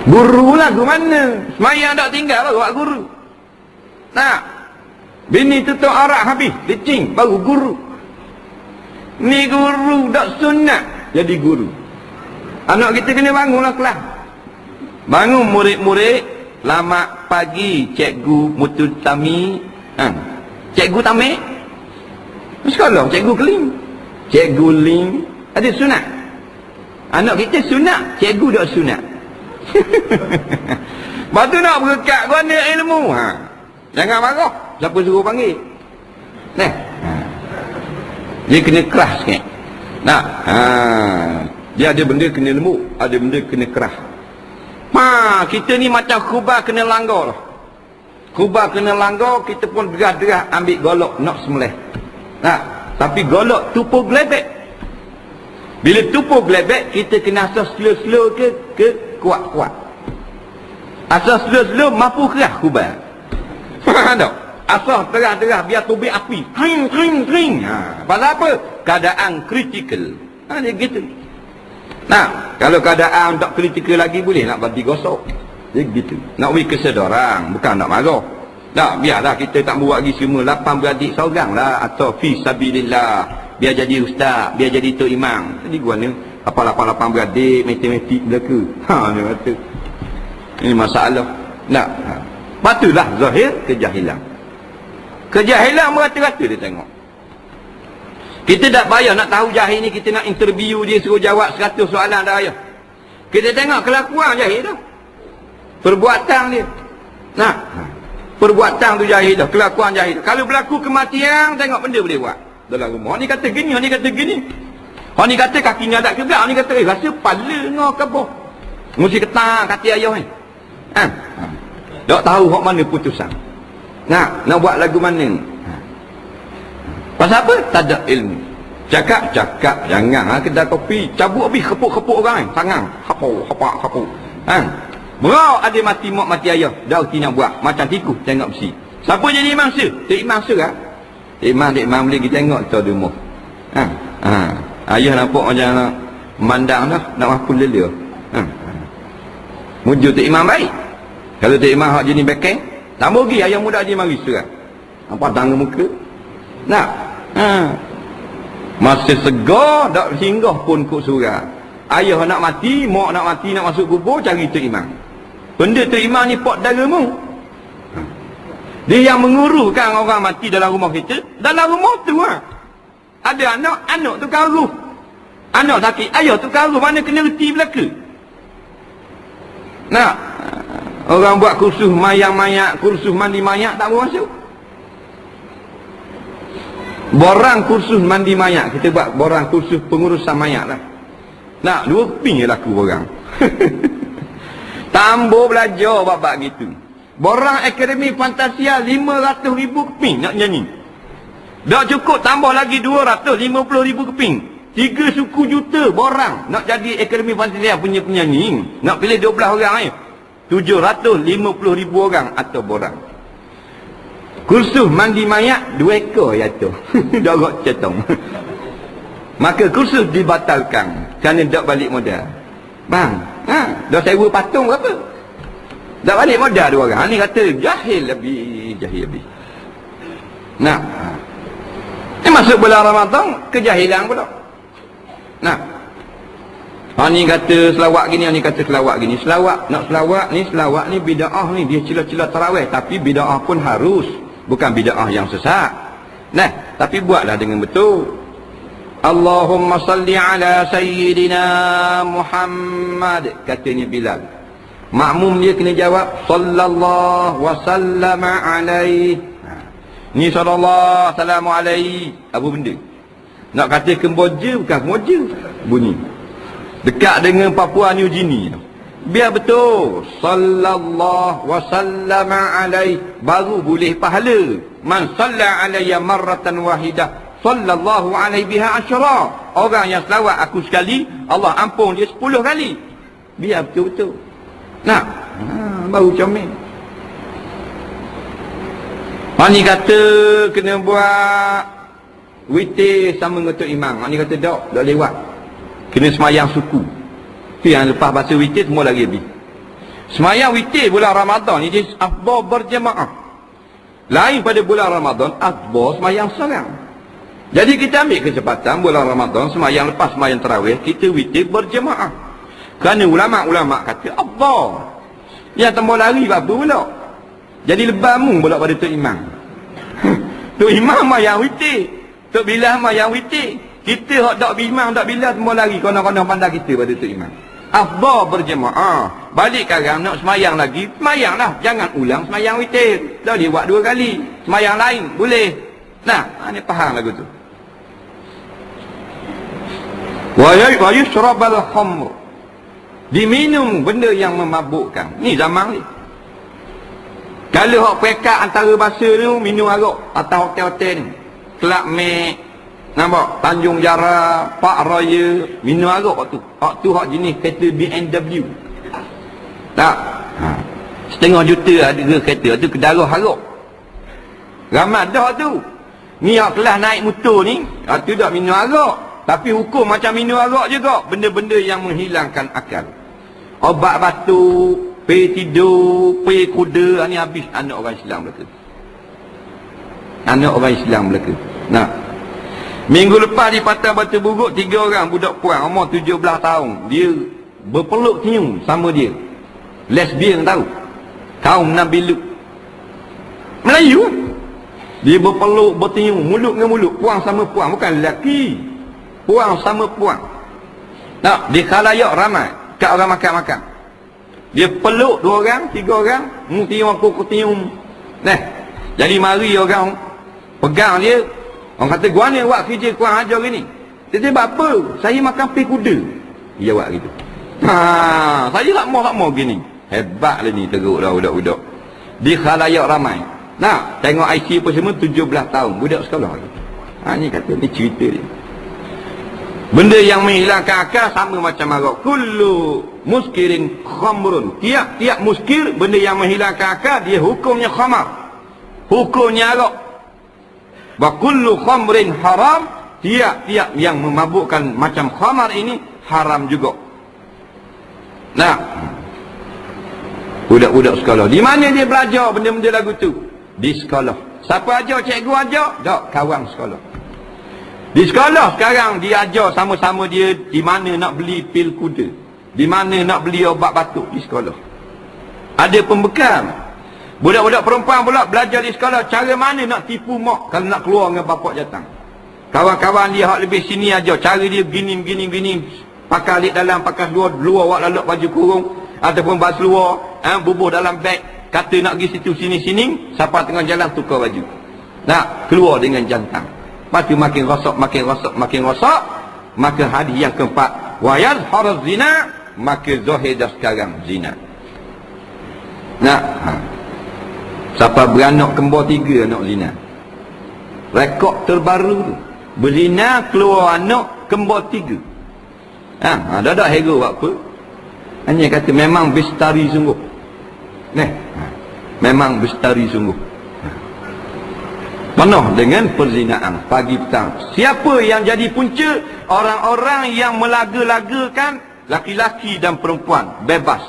Guru lah, guru mana? Semayang tak tinggal lah, buat guru. Bini tutup arak habis, licing, baru guru. Ni guru tak sunat, jadi guru. Anak kita kena bangunlah kelas. Bangun murid-murid, lama pagi cikgu mututami. Cikgu tamik. Sekolah cikgu keling. Cikgu ling. Ada sunat. Anak kita sunat, cikgu tak sunat. Lepas tu nak berkat guna ilmu. Jangan marah. Siapa suruh panggil? Nah. Dia kena keras sikit. Nah, dia ada benda kena lembut, ada benda kena keras. Kita ni macam khubah kena langgar lah. Khubah kena langgar, kita pun derah-derah ambil golok nak sembelih. Nah, tapi golok tupu gelebek. Bila tupu gelebek, kita kena asas slow-slow ke kuat-kuat. Asas slow-slow mampu keras khubah. Faham tak? Asas terah-terah biar tubik api. Tring. Pasal apa? Keadaan kritikal. Dia gitu. Nah, kalau keadaan tak kritikal lagi, boleh nak bagi gosok. Dia gitu. Nak beri kesedaran, bukan nak marah. Tak, biarlah kita tak buat lagi semua 8 beradik seorang lah, atau fi sabilillah, biar jadi ustaz, biar jadi tok imam. Jadi guna apa 8 beradik matematik belaka. Dia kata. Ini masalah. Nah, patulah zahir kejahilan. Kejahilan merata-rata dia tengok. Kita tak payah nak tahu jahil ni, kita nak interview dia suruh jawab 100 soalan dah payah. Kita tengok kelakuan jahil dah. Perbuatan dia. Nah, perbuatan tu jahil dah, kelakuan jahil dah. Kalau berlaku kematian, tengok benda boleh buat dalam rumah. Orang ni kata gini, orang ni kata gini. Orang ni kata kaki ngadak ke belakang, orang ni kata rasa pala ngau ke apa. Mesti ketang kata ayah ni. Tak tahu hak mana putusan. Nak buat lagu mana? Pasal apa? Tak ada ilmu. Cakap, jangan kedai kopi, cabut habis kepuk-kepuk orang, tangan, hapuk. Berau ada mati mak mati ayah, dah reti nak buat macam tikus tengok besi. Siapa jadi imam sir? Tok imam sir ah. Tok imam boleh kita tengok tu di rumah. Ayah nampak macam nak memandang dah, nak mampu lelia. Muju tok imam baik. Kalau tok imam hak jenis bekeng, tak bogi ayah muda je mari surah. Nampak tangga muka. Nak. Masa segar tak singgah pun kok surah. Ayah nak mati, mak nak mati, nak masuk kubur, cari tok imam. Benda tok imam ni pot daramu. Dia yang menguruhkan orang mati dalam rumah kita. Dalam rumah tu ada anak tu karuh. Anak sakit, ayah tu karuh, mana kena reti belaka. Nak. Orang buat kursus mayat, kursus mandi mayat tak bermasuk. Borang kursus mandi mayat, kita buat borang kursus pengurusan mayat lah. Nak 2 keping je laku borang. Tambah belajar bab gitu. Borang Akademi Fantasia 500,000 keping nak nyanyi. Tak cukup, tambah lagi 250,000 keping. 3 suku juta borang nak jadi Akademi Fantasia punya penyanyi. Nak pilih 12 orang 750,000 orang atau borang. Kursus mandi mayat 2 ekor ya tu. Dorok cetong. Maka kursus dibatalkan kerana tak balik modal. Bang, dah sewa patung apa? Tak balik modal 2 orang. Ni kata jahil lebih. Nah. Ni masuk bulan Ramadan, kejahilan pula. Nah. Ni kata selawat gini, ni kata selawat gini. Selawat ni bid'ah ni, dia cila-cila tarawih, tapi bid'ah pun harus, bukan bid'ah yang sesat. Nah, tapi buatlah dengan betul. Allahumma salli ala sayyidina Muhammad, katanya Bilal. Makmum dia kena jawab sallallahu wa sallama alaihi. Ni sallallahu salamu alaihi. Apa benda? Nak kata Kemboja bukan Kemboja bunyi. Dekat dengan Papua New Guinea. Biar betul. Sallallahu wa sallama alaihi, baru boleh pahala. Man salla alayya marratan wahidah, sallallahu alaihi biha asyara. Orang yang selawat aku sekali, Allah ampun dia 10 kali. Biar betul-betul. Nah, baru comel. Ni kata kena buat witir sama dengan Tok Imam. Ni kata tak lewat. Kena semayang suku. Tu yang lepas baca witir semua lagi habis. Semayang witir bulan Ramadan ni dia afdal berjemaah. Lain pada bulan Ramadan, afdal semayang seorang. Jadi kita ambil kesempatan bulan Ramadan, semayang lepas semayang tarawih, kita witir berjemaah. Kerana ulama-ulama kata afdal. Yang tambah lari apa pula? Jadi lebamu pula pada Tok Imam. Tok Imam yang witir, Tok Bilal yang witir. Kita hak tak imam tak bila semua lari konon-konon pandai kita pada Tok Imam. afdal berjemaah. Balik sekarang nak semayang lagi, semayanglah, jangan ulang semayang witir. Dah dia buat 2 kali, semayang lain boleh. Nah, ni faham lagu tu. Wa yushrabal khamr, diminum benda yang memabukkan. Ni zaman ni. Kalau hak pekat antara bahasa ni minum arak atau hotel-hotel ni, Kelab Mek, nampak, Tanjung Jara, Pak Raya, minum arak waktu. Waktu hak jenis kereta BMW. Tak. Setengah juta ada kereta tu kedarah arak. Ramai dah tu. Ni hak kelas naik motor ni, tu dah minum arak. Tapi hukum macam minum arak juga, benda-benda yang menghilangkan akal. Obat batuk, pil tidur, pil kuda, ni habis anak orang Islam belaka. Anak orang Islam belaka. Nah. Minggu lepas di Patah Batu Buruk, 3 orang budak puan umur 17 tahun. Dia berpeluk cium sama dia. Lesbian tahu. Kaum Nabi Lut. Melayu. Dia berpeluk, bertium, mulut dengan mulut. Puang sama puang, bukan lelaki. Puang sama puang. Tak, di khalayak ramai. Kat orang makan-makan. Dia peluk 2 orang, 3 orang. Tium aku tium. Nah, jadi mari orang pegang dia. Orang kata, gua ni buat kerja kurang ajar gini. Dia cakap, apa? Saya makan pil kuda. Dia buat gitu. Saya tak mau gini. Hebatlah ni teruk dah budak-budak. Di khalayak ramai. Nah, tengok IC apa semua 17 tahun. Budak sekolah. Ni kata, ni cerita dia. Benda yang menghilangkan akal sama macam arak. Kullu muskirin khamrun. Tiap-tiap muskir, benda yang menghilangkan akal, dia hukumnya khamar. Hukumnya arak. Wa kullu khamrin haram, tiap-tiap yang memabukkan macam khamar ini haram juga. Nah, budak-budak sekolah, di mana dia belajar benda-benda lagu tu? Di sekolah. Siapa ajar? Cikgu ajar? Tak, kawan sekolah. Di sekolah sekarang dia ajar sama-sama dia di mana nak beli pil kuda, di mana nak beli obat batuk di sekolah. Ada pembekal. Budak-budak perempuan pula belajar di sekolah cara mana nak tipu mak kalau nak keluar dengan bapak datang. Kawan-kawan dia hak lebih sini aja, cara dia gini, pakai alik dalam, pakai luar awak lalak baju kurung ataupun bas luar, bubuh dalam beg, kata nak pergi situ sini, siapa tengah jalan tukar baju. Nak keluar dengan jantan. Lepas tu makin rosak, maka hadis yang keempat, wa yazharu zina, maka zahir dah sekarang zina. Nah, siapa beranak kembar 3 anak zina. Rekod terbaru tu. Berzina keluar anak kembar 3. Dah tak hero buat apa. Hanya kata memang bestari sungguh. Memang bestari sungguh. Penuh dengan perzinaan pagi petang. Siapa yang jadi punca? Orang-orang yang melaga-lagakan laki-laki dan perempuan bebas.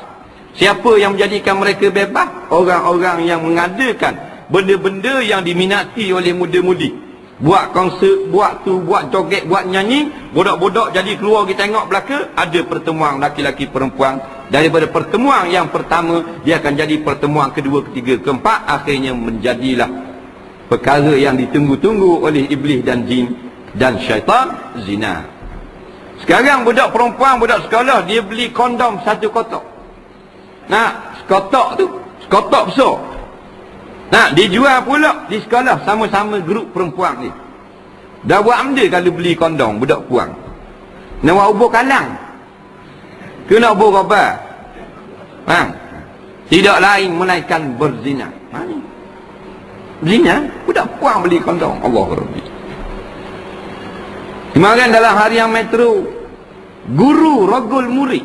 Siapa yang menjadikan mereka bebas? Orang-orang yang mengadakan benda-benda yang diminati oleh muda-mudi. Buat konsert, buat tu, buat joget, buat nyanyi. Budak-budak jadi keluar kita tengok belaka, ada pertemuan laki-laki perempuan. Daripada pertemuan yang pertama, dia akan jadi pertemuan kedua, ketiga, keempat. Akhirnya menjadilah perkara yang ditunggu-tunggu oleh iblis dan jin dan syaitan, zina. Sekarang budak perempuan, budak sekolah, dia beli kondom 1 kotak. Nah, sekotak tu, sekotak besar. Nah, dijual pula di sekolah sama-sama grup perempuan ni. Dah buat benda kalau beli kondom budak puang. Nak buat ubur kalang. Ke nak ubur khabar. Tidak lain melainkan berzina. Zina, budak puang beli kondom. Allah Rabbi. Kemarin dalam harian Metro, guru rogol murid.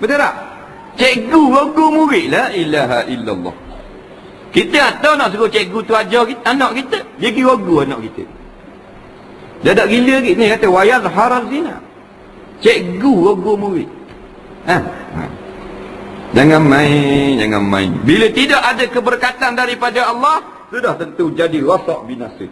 Betul tak? Cikgu rogol murid. La ilaha illallah. Kita tahu nak suruh cikgu tu ajar kita, anak kita, dia pergi rogo anak kita. Dia tak gila lagi. Ni kata wayaz haram zina. Cikgu rogo murid. Jangan main. Bila tidak ada keberkatan daripada Allah, sudah tentu jadi rosak binasa.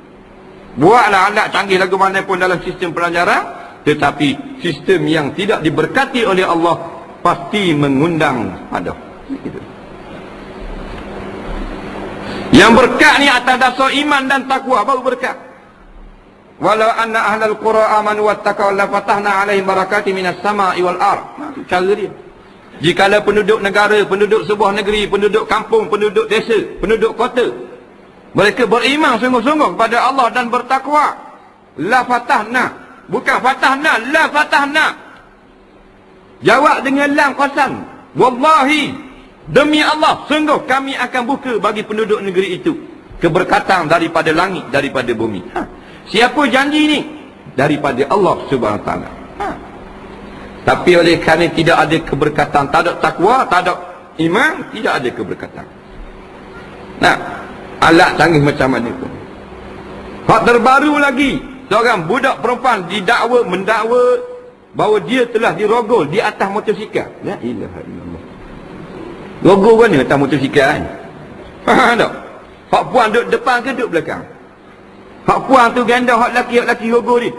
Buatlah alat canggih lagu mana pun dalam sistem pelajaran, tetapi sistem yang tidak diberkati oleh Allah pasti mengundang padah. Gitu. Yang berkat ni atas dasar iman dan takwa baru berkat. walau anna ahlal qura amanu wattaqaw la fatahna alaihim barakatin minas sama'i wal ard. Cara dia. Jikalau penduduk negara, penduduk sebuah negeri, penduduk kampung, penduduk desa, penduduk kota, mereka beriman sungguh-sungguh kepada Allah dan bertakwa, la fatahna, bukan fatahna, la fatahna. Jawab dengan lam qasam. Wallahi, demi Allah, sungguh kami akan buka bagi penduduk negeri itu keberkatan daripada langit, daripada bumi. Siapa janji ni? Daripada Allah Subhanahu Wa Taala. Tapi oleh kerana tidak ada keberkatan, tak ada takwa, tak ada iman, tidak ada keberkatan. Nah, alat canggih macam mana pun. Hak terbaru lagi, seorang budak perempuan mendakwa bahawa dia telah dirogol di atas motosikal. La ilaha illallah. Rogol mana atas motosikal kan? Faham tak? Hak puan duduk depan ke duduk belakang? Hak puan tu ganda hak laki rogol dia.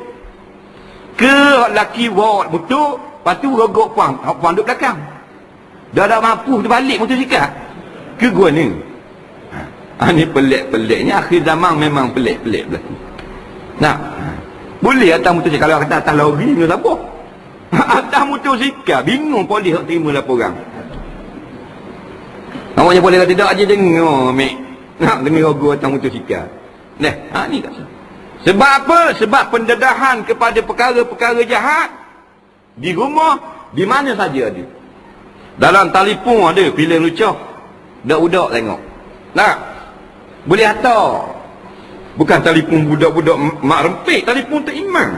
Ke hak laki bawa betul, lepas tu rogol puan, hak puan duduk belakang. Dah mampu terbalik motosikal. Ke gua ni? Ni pelik-peliknya akhir zaman memang pelik-pelik berlaku. Nah, boleh atas motosikal, kalau kata atas lori ni apa? Atas motosikal bingung polis nak terima laporan. Namanya boleh kata tak aja dengar mek. Nak dengar rogol atas motosikal. Ni kat sini. Sebab apa? Sebab pendedahan kepada perkara-perkara jahat di rumah, di mana saja ada. Dalam telefon ada filem lucah. Budak-budak tengok. Nah, boleh hantar. Bukan telefon budak-budak mak rempik, telefon tak iman.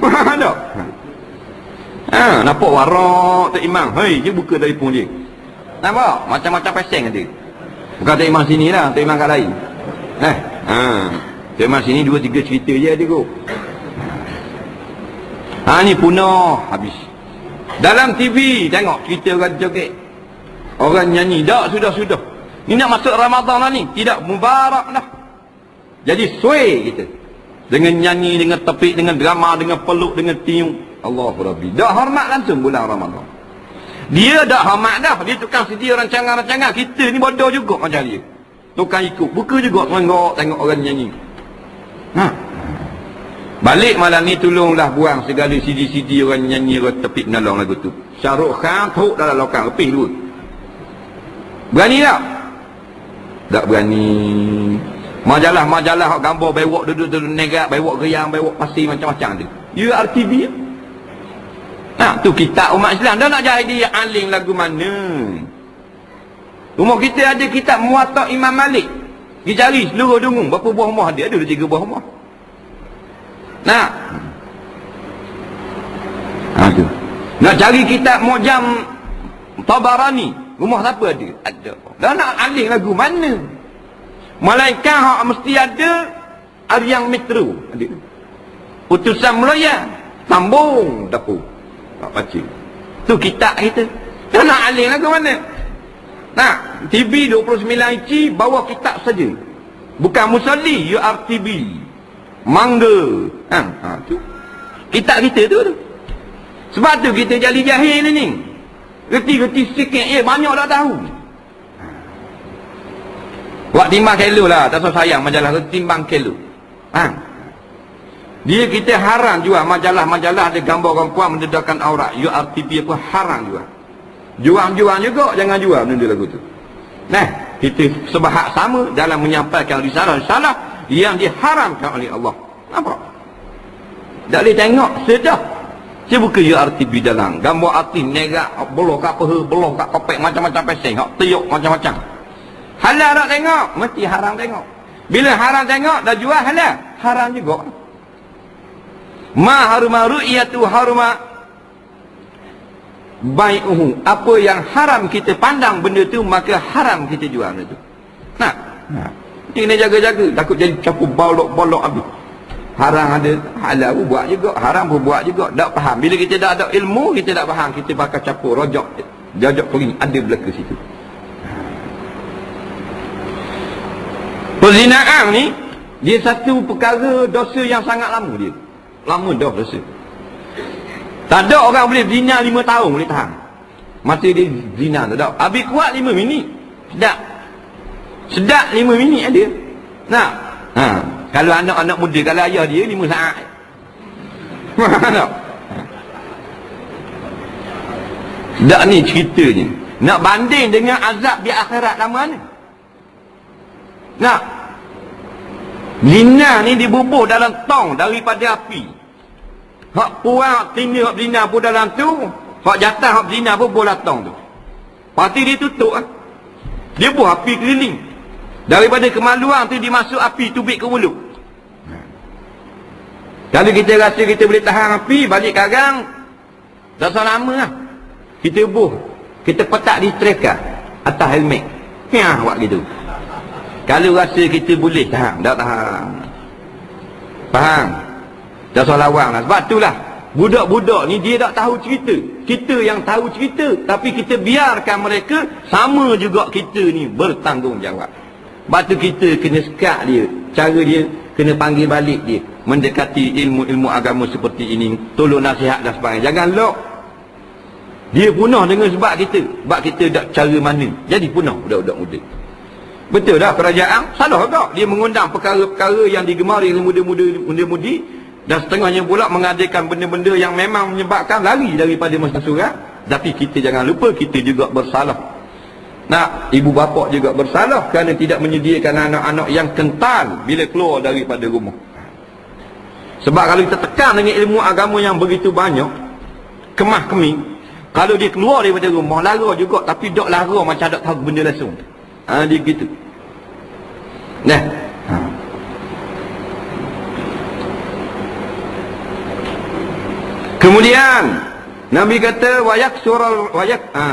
Faham tak? Nampak warak tak iman. Hei, dia buka telefon dia. Nampak? Macam-macam peseng ada. Bukan tak iman sini lah, tak iman kat lain. Tak iman sini 2-3 cerita je ada kot. Ni punah habis. Dalam TV tengok cerita orang joget, orang nyanyi. Tak, sudah. Ni nak masuk Ramadan lah ni. Tidak, mubarak dah. Jadi suai kita dengan nyanyi, dengan tepik, dengan drama, dengan peluk, dengan tiung. Allahu Rabbi. Dah hormat langsung bulan Ramadan. Dia dah hormat dah. Dia tukang sedia rancangan-rancangan. Kita ni bodoh juga macam dia. Tukang ikut. Buka juga tengok orang nyanyi. Balik malam ni tolonglah buang segala CD-CD orang nyanyi, orang tepik menolong lagu tu. Syahrukh Khan teruk dalam lokal. Lepih dulu. Berani tak? Tak berani. Majalah gambar bewok duduk-duduk negak, bewok geriang, bewok pasir macam-macam tu. URTV. Tu kitab umat Islam. Dah nak jadi alim lagu mana? Rumah kita ada kitab Muwatta Imam Malik. Dia cari seluruh dungung. Berapa buah rumah dia? Ada 3 buah rumah. Tu. Nak cari kitab Mu'jam Tabarani. Rumah siapa ada? Ada. Dah nak alim lagu mana? Malaikat hak mesti ada Aryang Metro. Ada. Utusan Melaya. Sambung dapur. Tak baca. Tu kitab kita. Dah nak alim lagu mana? TV 29 inci bawa kitab saja. Bukan musalli, URTB. Mangga. Tu. Kitab kita tu. Sebab tu kita jadi jahil ni. Reti-reti sikit. Banyak dah tahu. Buat timbang kilo lah. Tak usah sayang majalah tu. Timbang kilo. Dia kita haram jual majalah-majalah ada gambar orang puan mendedahkan aurat. URTB apa haram jual. Jual-jual juga jangan jual benda lagu tu. Kita sebahak sama dalam menyampaikan risalah-risalah yang diharamkan oleh Allah. Nampak? Tak boleh tengok sedah. Saya buka URTB dalam gambar artis negak, beloh kat peha, beloh kat kopek, macam-macam peseng, tiuk macam-macam. Halal tak tengok? Mesti haram tengok. Bila haram tengok dah jual halal, haram juga. Ma haruma ru'yatu haruma bai'uhu. Apa yang haram kita pandang benda tu, maka haram kita jual benda tu. Ini kena jaga-jaga. Takut jadi campur bolok-bolok habis. Haram ada, halal pun buat juga, haram pun buat juga. Tak faham. Bila kita tak ada ilmu, kita tak faham. Kita bakal campur, rojok, jajak kering. Ada belaka situ. Perzinaan ni, dia satu perkara dosa yang sangat lama dia. Lama dah dosa. Tak ada orang boleh zina 5 tahun boleh tahan. Masa dia zina tak ada. Habis kuat 5 minit. Sedap 5 minit ada. Kalau anak-anak muda, kalau ayah dia 5 saat. Mana? Tak ni ceritanya. Nak banding dengan azab di akhirat lama ni. Nak. Zina ni dibubuh dalam tong daripada api. Hak puang tinggi hak zina pun dalam tu. Hak jatah hak zina pun bola tong tu. Pasti dia tutup lah. Dia buah api keliling. Daripada kemaluan tu dimasuk api tubik ke mulut. Kalau kita rasa kita boleh tahan api, balik karang, tak usah lama lah. Kita buh, kita petak di striker atas helmet. Piah buat gitu. Kalau rasa kita boleh tahan, tak tahan. Faham? Tak usah lawang lah. Sebab itulah budak-budak ni dia tak tahu cerita. Kita yang tahu cerita, tapi kita biarkan mereka sama juga kita ni bertanggungjawab. Sebab tu kita kena sekat dia. Cara dia kena panggil balik dia. Mendekati ilmu-ilmu agama seperti ini. Tolong nasihat dan sebagainya. Jangan lock. Dia punah dengan sebab kita. Sebab kita tak cara mana. Jadi punah budak-budak muda. Betul tak kerajaan? Salah tak? Dia mengundang perkara-perkara yang digemari oleh muda-mudi. Dan setengahnya pula mengadakan benda-benda yang memang menyebabkan lari daripada masa surat. Tapi kita jangan lupa kita juga bersalah. Nah, ibu bapa juga bersalah kerana tidak menyediakan anak-anak yang kental bila keluar daripada rumah. Sebab kalau kita tekan dengan ilmu agama yang begitu banyak, kemah keming, kalau dia keluar daripada rumah, lara juga, tapi dok lara macam tak tahu benda langsung. Dia gitu. Nah. Kemudian Nabi kata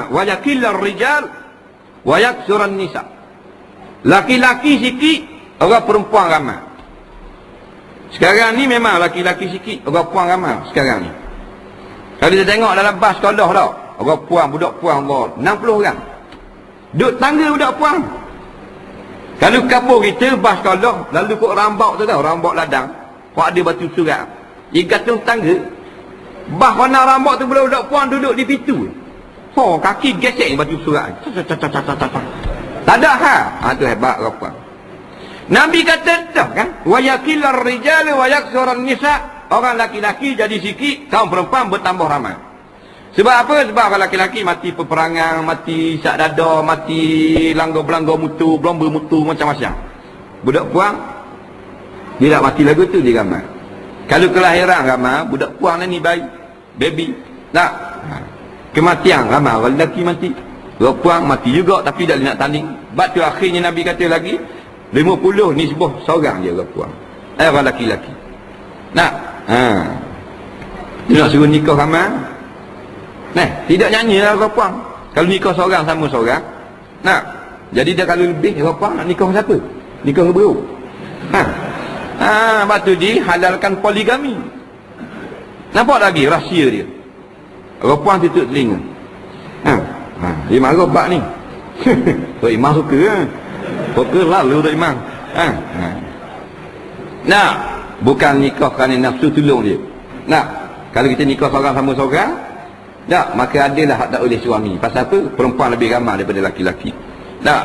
wayakillar rijal wayaksuran nisa. Laki-laki sikit, orang perempuan ramai. Sekarang ni memang laki-laki sikit, orang perempuan ramai sekarang ni. Kalau kita tengok dalam bas sekolah dah, orang puan, budak puan Allah 60 orang. Duduk tangga budak puan. Kalau kampung kita bas sekolah, lalu kok rambak tu tau, rambak ladang, kok ada batu surat. Dia gantung tangga. Bah warna rambak tu budak puan duduk di pintu. Kaki gesek batu surat. Tak ada hal. Tu hebat orang puan. Nabi kata dah kan, wa yaqilar rijal wa yaksuran nisa. Orang laki-laki jadi sikit, kaum perempuan bertambah ramai. Sebab apa? Sebab orang laki-laki mati peperangan, mati sak dada, mati langgar-belanggar mutu, berlomba mutu macam-macam. Budak puan dia tak mati lagu tu dia ramai. Kalau kelahiran ramai, budak puan ni baby. Tak. Kematian ramai, orang lelaki mati. Orang puan mati juga tapi tak nak tanding. Sebab tu akhirnya Nabi kata lagi 50 ni sebuah seorang je orang puan. Orang lelaki-lelaki. Nak? Dia nak suruh nikah ramai. Nah, tidak nyanyi lah orang puan. Kalau nikah seorang sama seorang. Nak? Jadi dia kalau lebih orang puan nak nikah siapa? Nikah dengan bro. Lepas tu dihalalkan poligami. Nampak lagi rahsia dia. Orang puan tutup telinga. Dia marah bak ni. Tok Imam suka kan? Suka lalu Tok Imam. Nah, bukan nikah kerana nafsu tolong dia. Nah, kalau kita nikah seorang sama seorang, tak, maka adalah hak tak oleh suami. Pasal apa? Perempuan lebih ramai daripada laki-laki. Tak.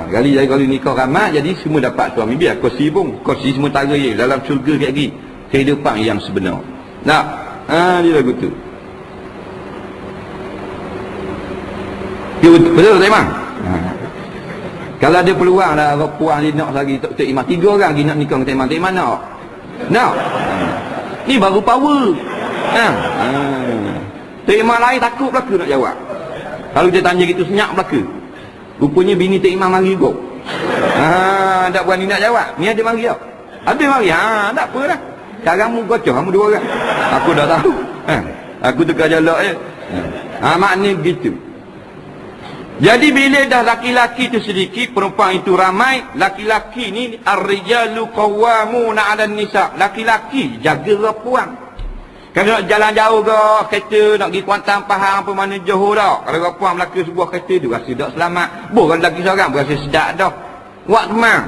Kalau nikah ramai, jadi semua dapat suami. Biar kursi pun, kursi sementara je dalam syurga kayak gini. Kehidupan yang sebenar. Tak. Dia lagu tu. Betul tak Imam? Kalau ada peluang lah orang puan dia nak lagi Tok Imam 3 orang lagi nak nikah dengan Tok Imam. Tok Imam nak? Ni baru power. Tok Imam lain takut belaka nak jawab. Kalau dia tanya gitu senyap belaka. Rupanya bini Tok Imam mari kau. Tak berani nak jawab. Ni ada mari tak? Ada mari. Tak apa lah. Sekarang mu gocoh kamu 2 orang. Aku dah tahu. Aku tukar jalak je. Maknanya gitu. Jadi bila dah laki-laki tu sedikit, perempuan itu ramai, laki-laki ni ar-rijalu qawwamuna 'alan nisa. Laki-laki jaga perempuan. Kalau nak jalan jauh ke kereta, nak pergi Kuantan Pahang apa mana Johor dah. Kalau perempuan melaka sebuah kereta tu rasa tak selamat. Bukan lelaki seorang berasa sedap dah. Buat temang.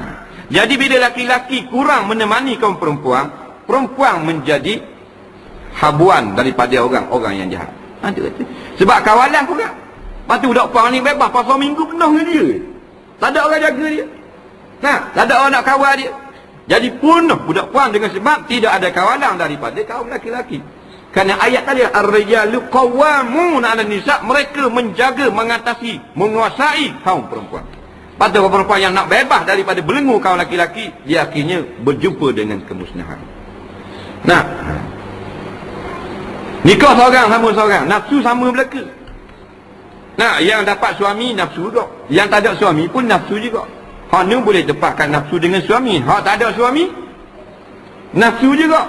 Jadi bila laki-laki kurang menemani kaum perempuan, perempuan menjadi habuan daripada orang-orang yang jahat. Sebab kawalan pula. Lepas tu budak perempuan ni bebas pasal minggu penuh dengan dia. Tak ada orang jaga dia. Tak ada orang nak kawal dia. Jadi punah budak puan dengan sebab tidak ada kawalan daripada kaum laki-laki. Kerana ayat tadi, ar-rijalu qawwamuna 'alan nisa, mereka menjaga, mengatasi, menguasai kaum perempuan. Pada perempuan yang nak bebas daripada belenggu kaum laki-laki, dia akhirnya berjumpa dengan kemusnahan. Nah, nikah seorang sama seorang, nafsu sama belaka. Nah, yang dapat suami nafsu juga, yang tak ada suami pun nafsu juga. Hak ni boleh dapatkan nafsu dengan suami, hak tak ada suami nafsu juga.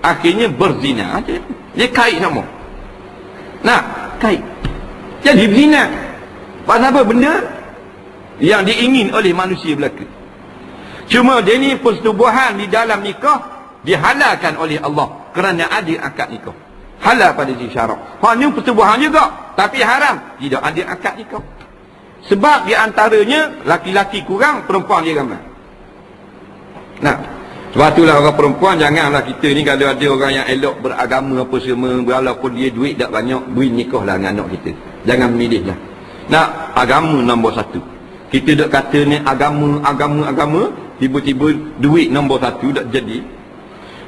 Akhirnya berzina aja. Dia kait sama. Nah, kait. Jadi berzina. Pasal apa? Benda yang diingin oleh manusia belaka. Cuma dia ni persetubuhan di dalam nikah dihalalkan oleh Allah kerana ada akad nikah. Halal pada sisi syarak. Hak ni persetubuhan juga, tapi haram. Tidak ada akad nikah. Sebab di antaranya laki-laki kurang, perempuan dia ramai. Nah, sebab itulah orang perempuan, janganlah kita ni kalau ada orang yang elok beragama apa semua, walaupun dia duit tak banyak, beri nikahlah dengan anak kita. Jangan memilihlah. Nah, agama nombor satu. Kita duk kata ni agama, tiba-tiba duit nombor satu tak jadi.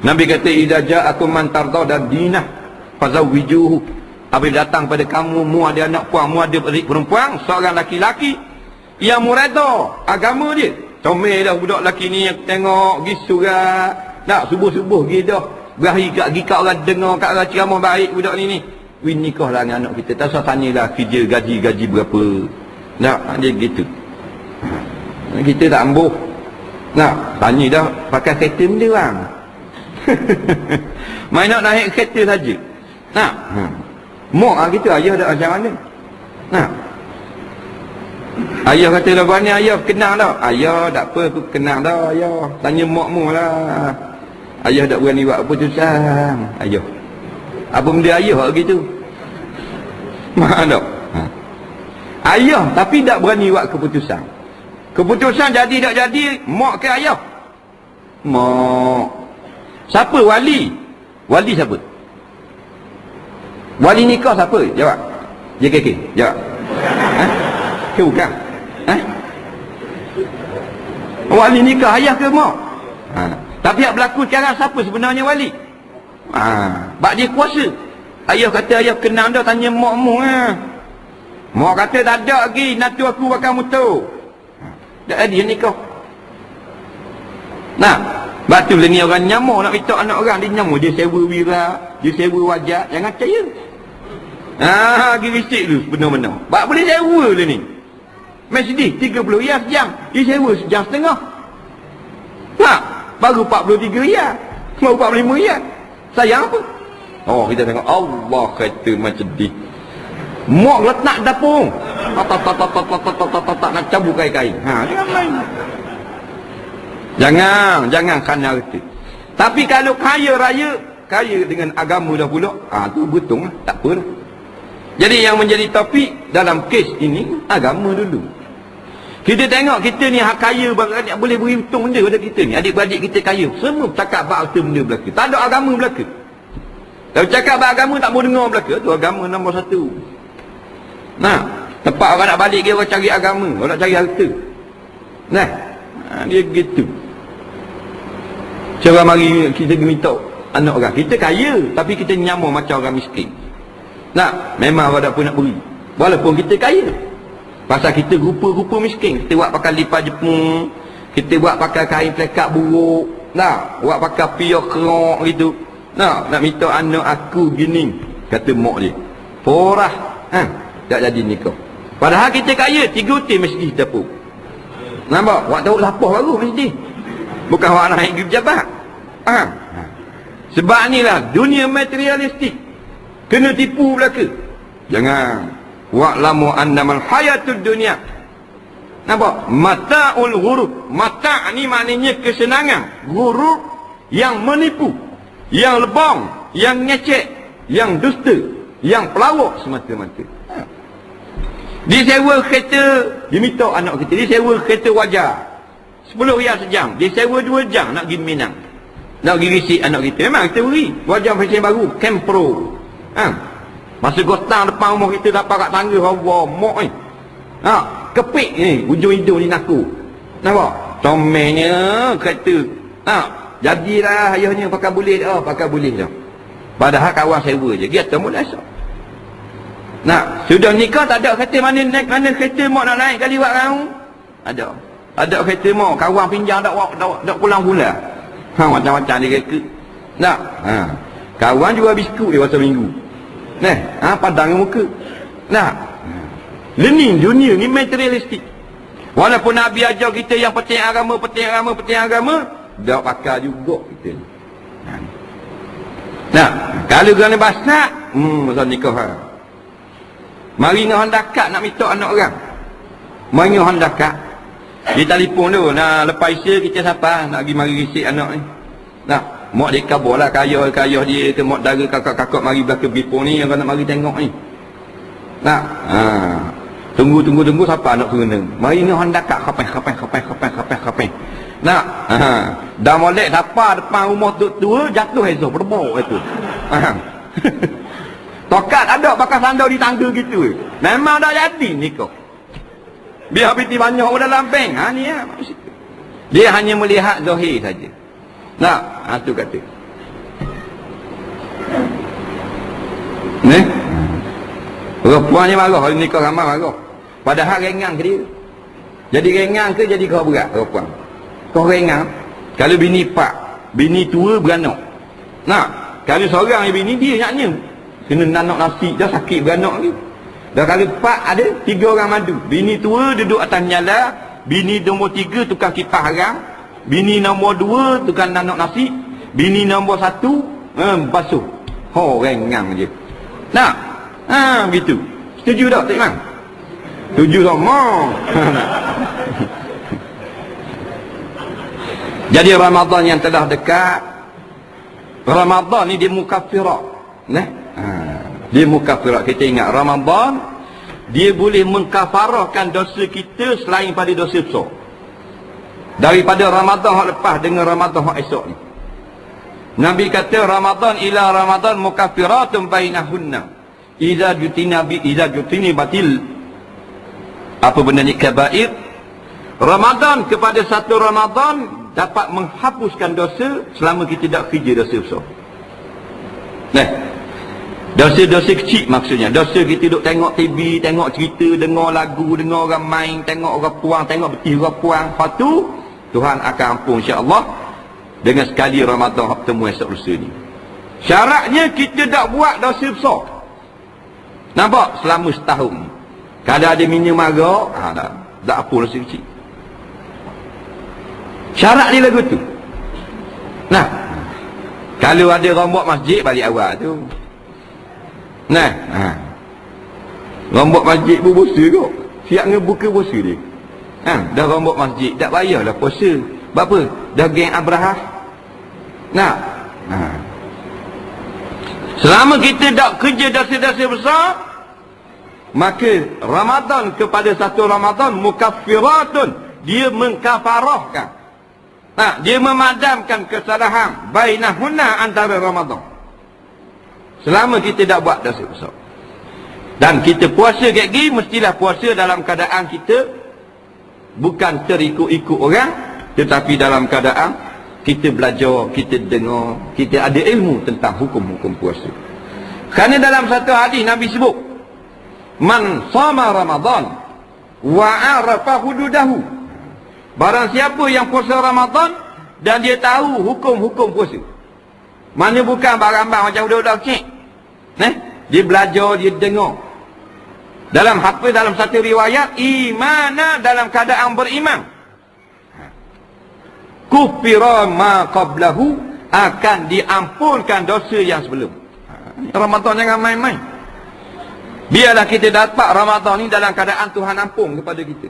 Nabi kata, idza ja'akum man tarda dan dinah fazawwijuhu. Apabila datang pada kamu, mu ada anak puan, mu ada adik perempuan, seorang laki-laki yang mureda agama dia. Comel dah budak lelaki ni, yang tengok pergi surat, nak subuh-subuh pergi dah berahi kat orang dengar kat orang ceramah baik budak ni. Win nikahlah dengan anak kita. Tak usah tanyalah kerja gaji berapa. Nak dia gitu. Kita tak ambuh. Nak tanya dah pakai kereta benda bang. Main nak naik kereta saja. Nak. Mak kita ayah dah macam mana? Nah. Ayah kata lagu ni, ayah kenal dah. Ayah tak apa, aku kenal dah ayah. Tanya makmu lah. Ayah tak berani buat keputusan. Ayah. Apa benda ayah gitu? Mak tak? Ayah tapi tak berani buat keputusan. Keputusan jadi tak jadi, mak ke ayah? Mak. Siapa wali? Wali siapa? Wali nikah siapa? Jawab. JKK. Jawab. Ke bukan? Wali nikah ayah ke mak? Tapi yang berlaku sekarang siapa sebenarnya wali? Bak dia kuasa. Ayah kata ayah kenal dah, tanya mak-mu Mak kata tak ada lagi, nanti aku bakal mutu. Tak ada nikah. Nah, batu ni orang nyamuk nak minta anak orang, dia nyamuk, dia sewa wira, dia sewa wajah, jangan percaya. Pergi risik tu benar-benar. Bak boleh sewa dia ni. Mercedes 30 riyal sejam, dia sewa sejam setengah. Baru 43 riyal, baru 45 riyal. Sayang apa? Oh, kita tengok Allah kata macam ni. Mak letak dapur. Tak nak cabut kain-kain. Jangan main. Jangan kena reti. Tapi kalau kaya raya, kaya dengan agama dah pula, tu beruntung lah, tak apa lah. Jadi yang menjadi topik dalam kes ini, agama dulu. Kita tengok kita ni hak kaya, boleh beri untung benda pada kita ni. Adik-beradik kita kaya, semua cakap bab benda belaka. Tak ada agama belaka. Kalau cakap bab agama tak mau dengar belaka, tu agama nombor satu. Nah, tempat orang nak balik dia, orang cari agama, orang nak cari harta. Nah, dia gitu. Cara mari kita minta anak orang, kita kaya tapi kita nyamuk macam orang miskin. Nah, memang orang tak pun nak beri walaupun kita kaya. Pasal kita rupa-rupa miskin. Kita buat pakai lipas Jepun, kita buat pakai kain plekat buruk, nah, buat pakai piok kerok gitu. Nah, nak minta anak aku gini, kata mak dia. Porah, tak jadi nikah. Padahal kita kaya, 3 hotel masjid dapur. Nampak? Awak tahu lapah baru masjid. Bukan awak naik pergi pejabat. Sebab inilah dunia materialistik. Kena tipu belaka. Jangan. Wa'lamu annamal hayatud dunia. Nampak? Mata'ul ghurur. Mata' ni maknanya kesenangan. Ghurur yang menipu, yang lebong, yang ngecek, yang dusta, yang pelawak semata-mata. Dia sewa kereta, dia minta anak kita, dia sewa kereta wajar 10 riyal sejam, dia sewa 2 jam nak pergi Minang, nak pergi risik anak kita. Memang kita beri wajar fashion baru, Campro. Masa gotang depan rumah kita, dapat kat tangga, Allah mak ni kepik ni, ujung hidung ni naku. Nampak? Comelnya kereta Jadilah ayahnya pakai boleh dah, pakai boleh dah. Padahal kawan sewa je, dia tak boleh esok. Sudah nikah tak ada kereta mana naik, mana kereta mak nak naik kali buat kau. Ada kereta mak, kawan pinjam tak pulang-pulang. Macam-macam dia reka. Kawan jual biskut dia masa minggu. Padang muka. Learning dunia ni materialistik. Walaupun Nabi ajar kita yang penting agama, dah pakar juga kita ni. Kalau kerana basnak, masa nikah. Mari dengan hendakat nak minta anak orang. Mari dengan hendakat. Dia telefon tu, lepas isya kita siapa nak pergi mari risik anak ni. Mak dia kabur lah kaya dia ke mak dara kakak-kakak mari belakang bipong ni yang nak mari tengok ni. Tunggu siapa anak kena. Mari ni hendakat kapan. Dah molek siapa depan rumah tua jatuh hezah berbau itu. Tokat ada bakal sandar di tangga gitu. Memang dah jadi nikah. Biar piti banyak dalam bank. Ni ya. Dia hanya melihat zahir saja. Tu kata. Perempuan ni marah kalau nikah ramai marah. Padahal rengang ke dia. Jadi rengang ke jadi kau berat perempuan. Kau rengang. Kalau bini pak, bini tua beranak. Kalau seorang yang bini dia nyaknya. Kena nanak nasi dah sakit beranak ni. Dah kalau pak ada 3 orang madu. Bini tua duduk atas nyala, bini nombor 3 tukang kipas haram, bini nombor 2 tukang nanak nasi, bini nombor 1 basuh. Rengang je. Begitu. Setuju tak Tok Imam? Setuju sama. Jadi Ramadan yang telah dekat, Ramadan ni dia mukaffirat. Dia mukaffirat. Kita ingat Ramadan dia boleh mengkafarahkan dosa kita selain pada dosa besar. Daripada Ramadan yang lepas dengan Ramadan yang esok ni. Nabi kata Ramadan ila Ramadan mukaffiratun bainahunna. Idza jutini batil. Apa benda ni kabair? Ramadan kepada satu Ramadan dapat menghapuskan dosa selama kita tak kerja dosa besar. Dosa-dosa kecil maksudnya. Dosa kita duduk tengok TV, tengok cerita, dengar lagu, dengar orang main, tengok orang puang, tengok betul orang puang. Lepas tu Tuhan akan ampun insya-Allah dengan sekali Ramadan bertemu esok lusa ni. Syaratnya kita tak buat dosa besar. Nampak? Selama setahun. Kalau ada minyak marah, tak apa dosa kecil. Syarat dia lagu tu. Kalau ada rombok masjid balik awal tu. Rombok masjid pun bosa kok. Siap ngebuka bosa dia. Dah rombok masjid, tak payahlah puasa. Apa? Dah geng Abrahah. Selama kita tak kerja dosa-dosa besar, maka Ramadan kepada satu Ramadan mukaffiratun, dia mengkafarahkan. Dia memadamkan kesalahan bainahunna antara Ramadan. Selama kita tak buat dosa besar. Dan kita puasa kayak gini, mestilah puasa dalam keadaan kita bukan terikut-ikut orang, tetapi dalam keadaan kita belajar, kita dengar, kita ada ilmu tentang hukum-hukum puasa. Kerana dalam satu hadis Nabi sebut, man sama Ramadan wa arafa hududahu. Barang siapa yang puasa Ramadan dan dia tahu hukum-hukum puasa. Mana bukan barang-barang macam budak-budak kecil. Dia belajar, dia dengar. Dalam satu riwayat, imana dalam keadaan beriman. Kufira ma qablahu, akan diampunkan dosa yang sebelum. Ramadan jangan main-main. Biarlah kita dapat Ramadan ni dalam keadaan Tuhan ampun kepada kita.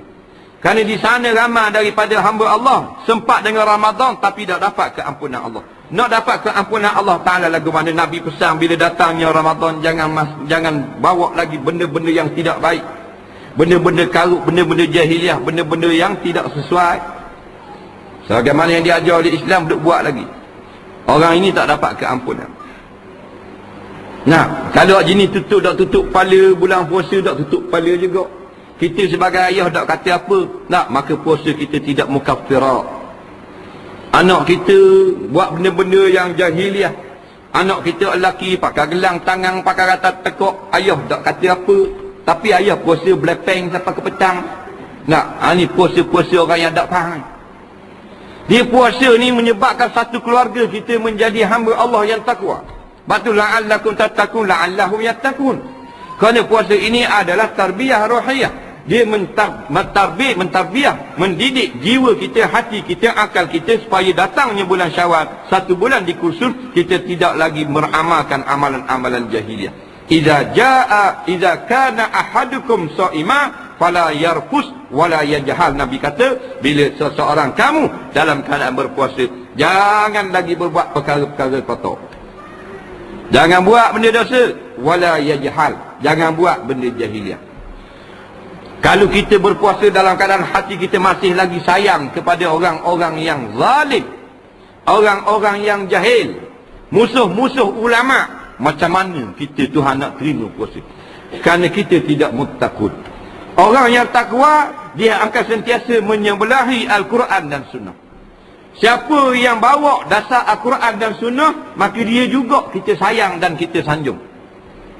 Kerana di sana ramai daripada hamba Allah sempat dengan Ramadan tapi tak dapat keampunan Allah. Nak dapat keampunan Allah Ta'ala lagu mana Nabi pesan bila datangnya Ramadan, jangan bawa lagi benda-benda yang tidak baik, benda-benda karut, benda-benda jahiliah, benda-benda yang tidak sesuai sebagaimana yang diajar oleh Islam duk buat lagi. Orang ini tak dapat keampunan. Kalau jenis tak tutup kepala, bulan puasa tak tutup kepala juga, kita sebagai ayah tak kata apa, maka puasa kita tidak mukaffirat. Anak kita buat benda-benda yang jahiliah. Anak kita lelaki pakai gelang tangan, pakai rata tekuk. Ayah tak kata apa, tapi ayah puasa belepeng sampai ke petang. Ni puasa-puasa orang yang tak faham. Dia puasa ni menyebabkan satu keluarga kita menjadi hamba Allah yang takwa. Batu la'allakum tattaqun la'allahum yattaqun. Kerana puasa ini adalah tarbiyah rohiyah. Dia mentarbiyah, mendidik jiwa kita, hati kita, akal kita supaya datangnya bulan Syawal, satu bulan di kursus, kita tidak lagi beramalkan amalan-amalan jahiliah. Idza kana ahadukum sha'ima fala yarfus wala yajhal. Nabi kata, bila seseorang kamu dalam keadaan berpuasa, jangan lagi berbuat perkara-perkara kotor. Jangan buat benda dosa, wala yajhal, jangan buat benda jahiliah. Kalau kita berpuasa dalam keadaan hati kita masih lagi sayang kepada orang-orang yang zalim, orang-orang yang jahil, musuh-musuh ulama, macam mana kita Tuhan nak terima puasa? Kerana kita tidak muttaqun. Orang yang takwa, dia akan sentiasa menyebelahi Al-Quran dan Sunnah. Siapa yang bawa dasar Al-Quran dan Sunnah, maka dia juga kita sayang dan kita sanjung,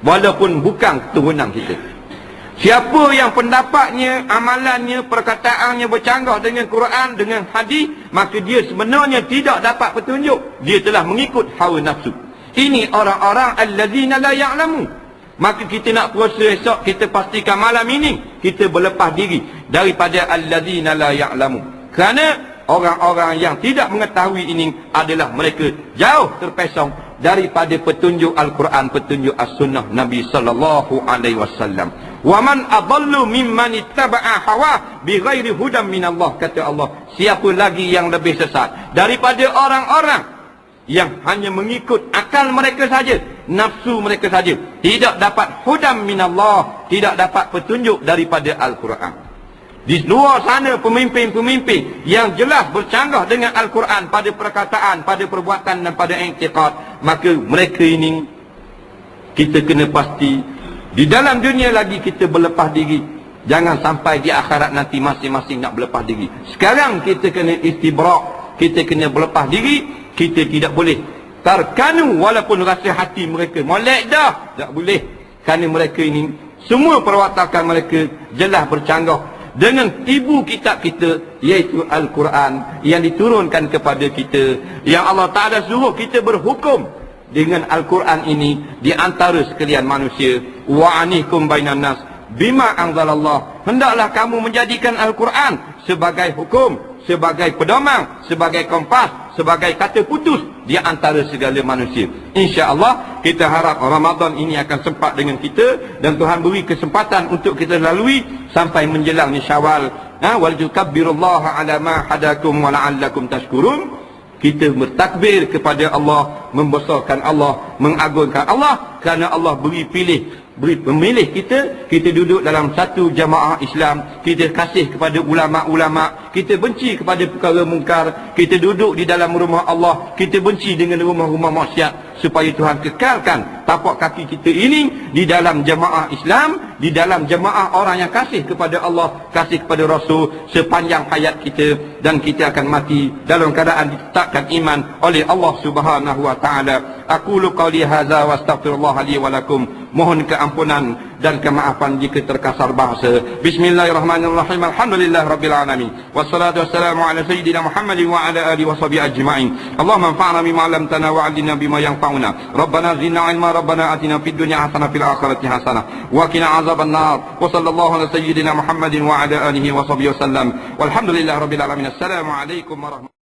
walaupun bukan keturunan kita. Siapa yang pendapatnya, amalannya, perkataannya bercanggah dengan Quran, dengan hadis, maka dia sebenarnya tidak dapat petunjuk. Dia telah mengikut hawa nafsu. Ini orang-orang allazina la ya'lamu. Maka kita nak puasa esok, kita pastikan malam ini kita berlepas diri daripada allazina la ya'lamu. Kerana orang-orang yang tidak mengetahui ini adalah mereka jauh terpesong daripada petunjuk Al-Quran, petunjuk As-Sunnah Nabi sallallahu alaihi wasallam. Wa man adallu mimman ittaba'a hawa bighairi hudan minallah. Kata Allah, siapa lagi yang lebih sesat daripada orang-orang yang hanya mengikut akal mereka saja, nafsu mereka saja, tidak dapat hudan minallah, tidak dapat petunjuk daripada Al-Quran. Di luar sana pemimpin-pemimpin yang jelas bercanggah dengan Al-Quran pada perkataan, pada perbuatan dan pada i'tiqad, maka mereka ini kita kena pasti di dalam dunia lagi kita berlepas diri. Jangan sampai di akhirat nanti masing-masing nak berlepas diri. Sekarang kita kena istibrak, kita kena berlepas diri. Kita tidak boleh tarkanu, walaupun rasa hati mereka molek dah, tak boleh. Kerana mereka ini semua perwatakan mereka jelas bercanggah dengan ibu kitab kita, iaitu Al-Quran yang diturunkan kepada kita, yang Allah Ta'ala suruh kita berhukum dengan Al-Quran ini di antara sekalian manusia. Wa anikum bainan nas bima anzalallah. Hendaklah kamu menjadikan Al-Quran sebagai hukum, sebagai pedoman, sebagai kompas, sebagai kata putus di antara segala manusia. InsyaAllah kita harap Ramadan ini akan sempat dengan kita, dan Tuhan beri kesempatan untuk kita lalui sampai menjelang Syawal. Wal tukabbirullaha ala ma hadakum wa la'allakum tashkurun. Kita bertakbir kepada Allah, membesarkan Allah, mengagungkan Allah, kerana Allah memilih kita duduk dalam satu jamaah Islam. Kita kasih kepada ulama-ulama, kita benci kepada perkara mungkar, kita duduk di dalam rumah Allah, kita benci dengan rumah-rumah maksiat, supaya Tuhan kekalkan tapak kaki kita ini di dalam jamaah Islam, di dalam jamaah orang yang kasih kepada Allah, kasih kepada Rasul sepanjang hayat kita, dan kita akan mati dalam keadaan ditetapkan iman oleh Allah Subhanahu wa taala. Aqulu qawli hadza wa astaghfirullah li wa lakum. Mohon keampunan dan kemaafan jika terkasar bahasa. Bismillahirrahmanirrahim. Alhamdulillahirabbil alamin. Wassalatu wassalamu ala sayyidina Muhammadin wa ala alihi washabihi ajma'in. Allahumma anfa'na bima 'allamtana wa 'allimna bima yanfa'una. Rabbana zidna 'ilma, rabbana atina fid dunya hasanah fil akhirati hasanah wa qina azaban nar. Wa sallallahu ala sayyidina Muhammadin wa ala alihi washabihi wasallam. Walhamdulillahirabbil alamin. Assalamu alaikum warahmatullahi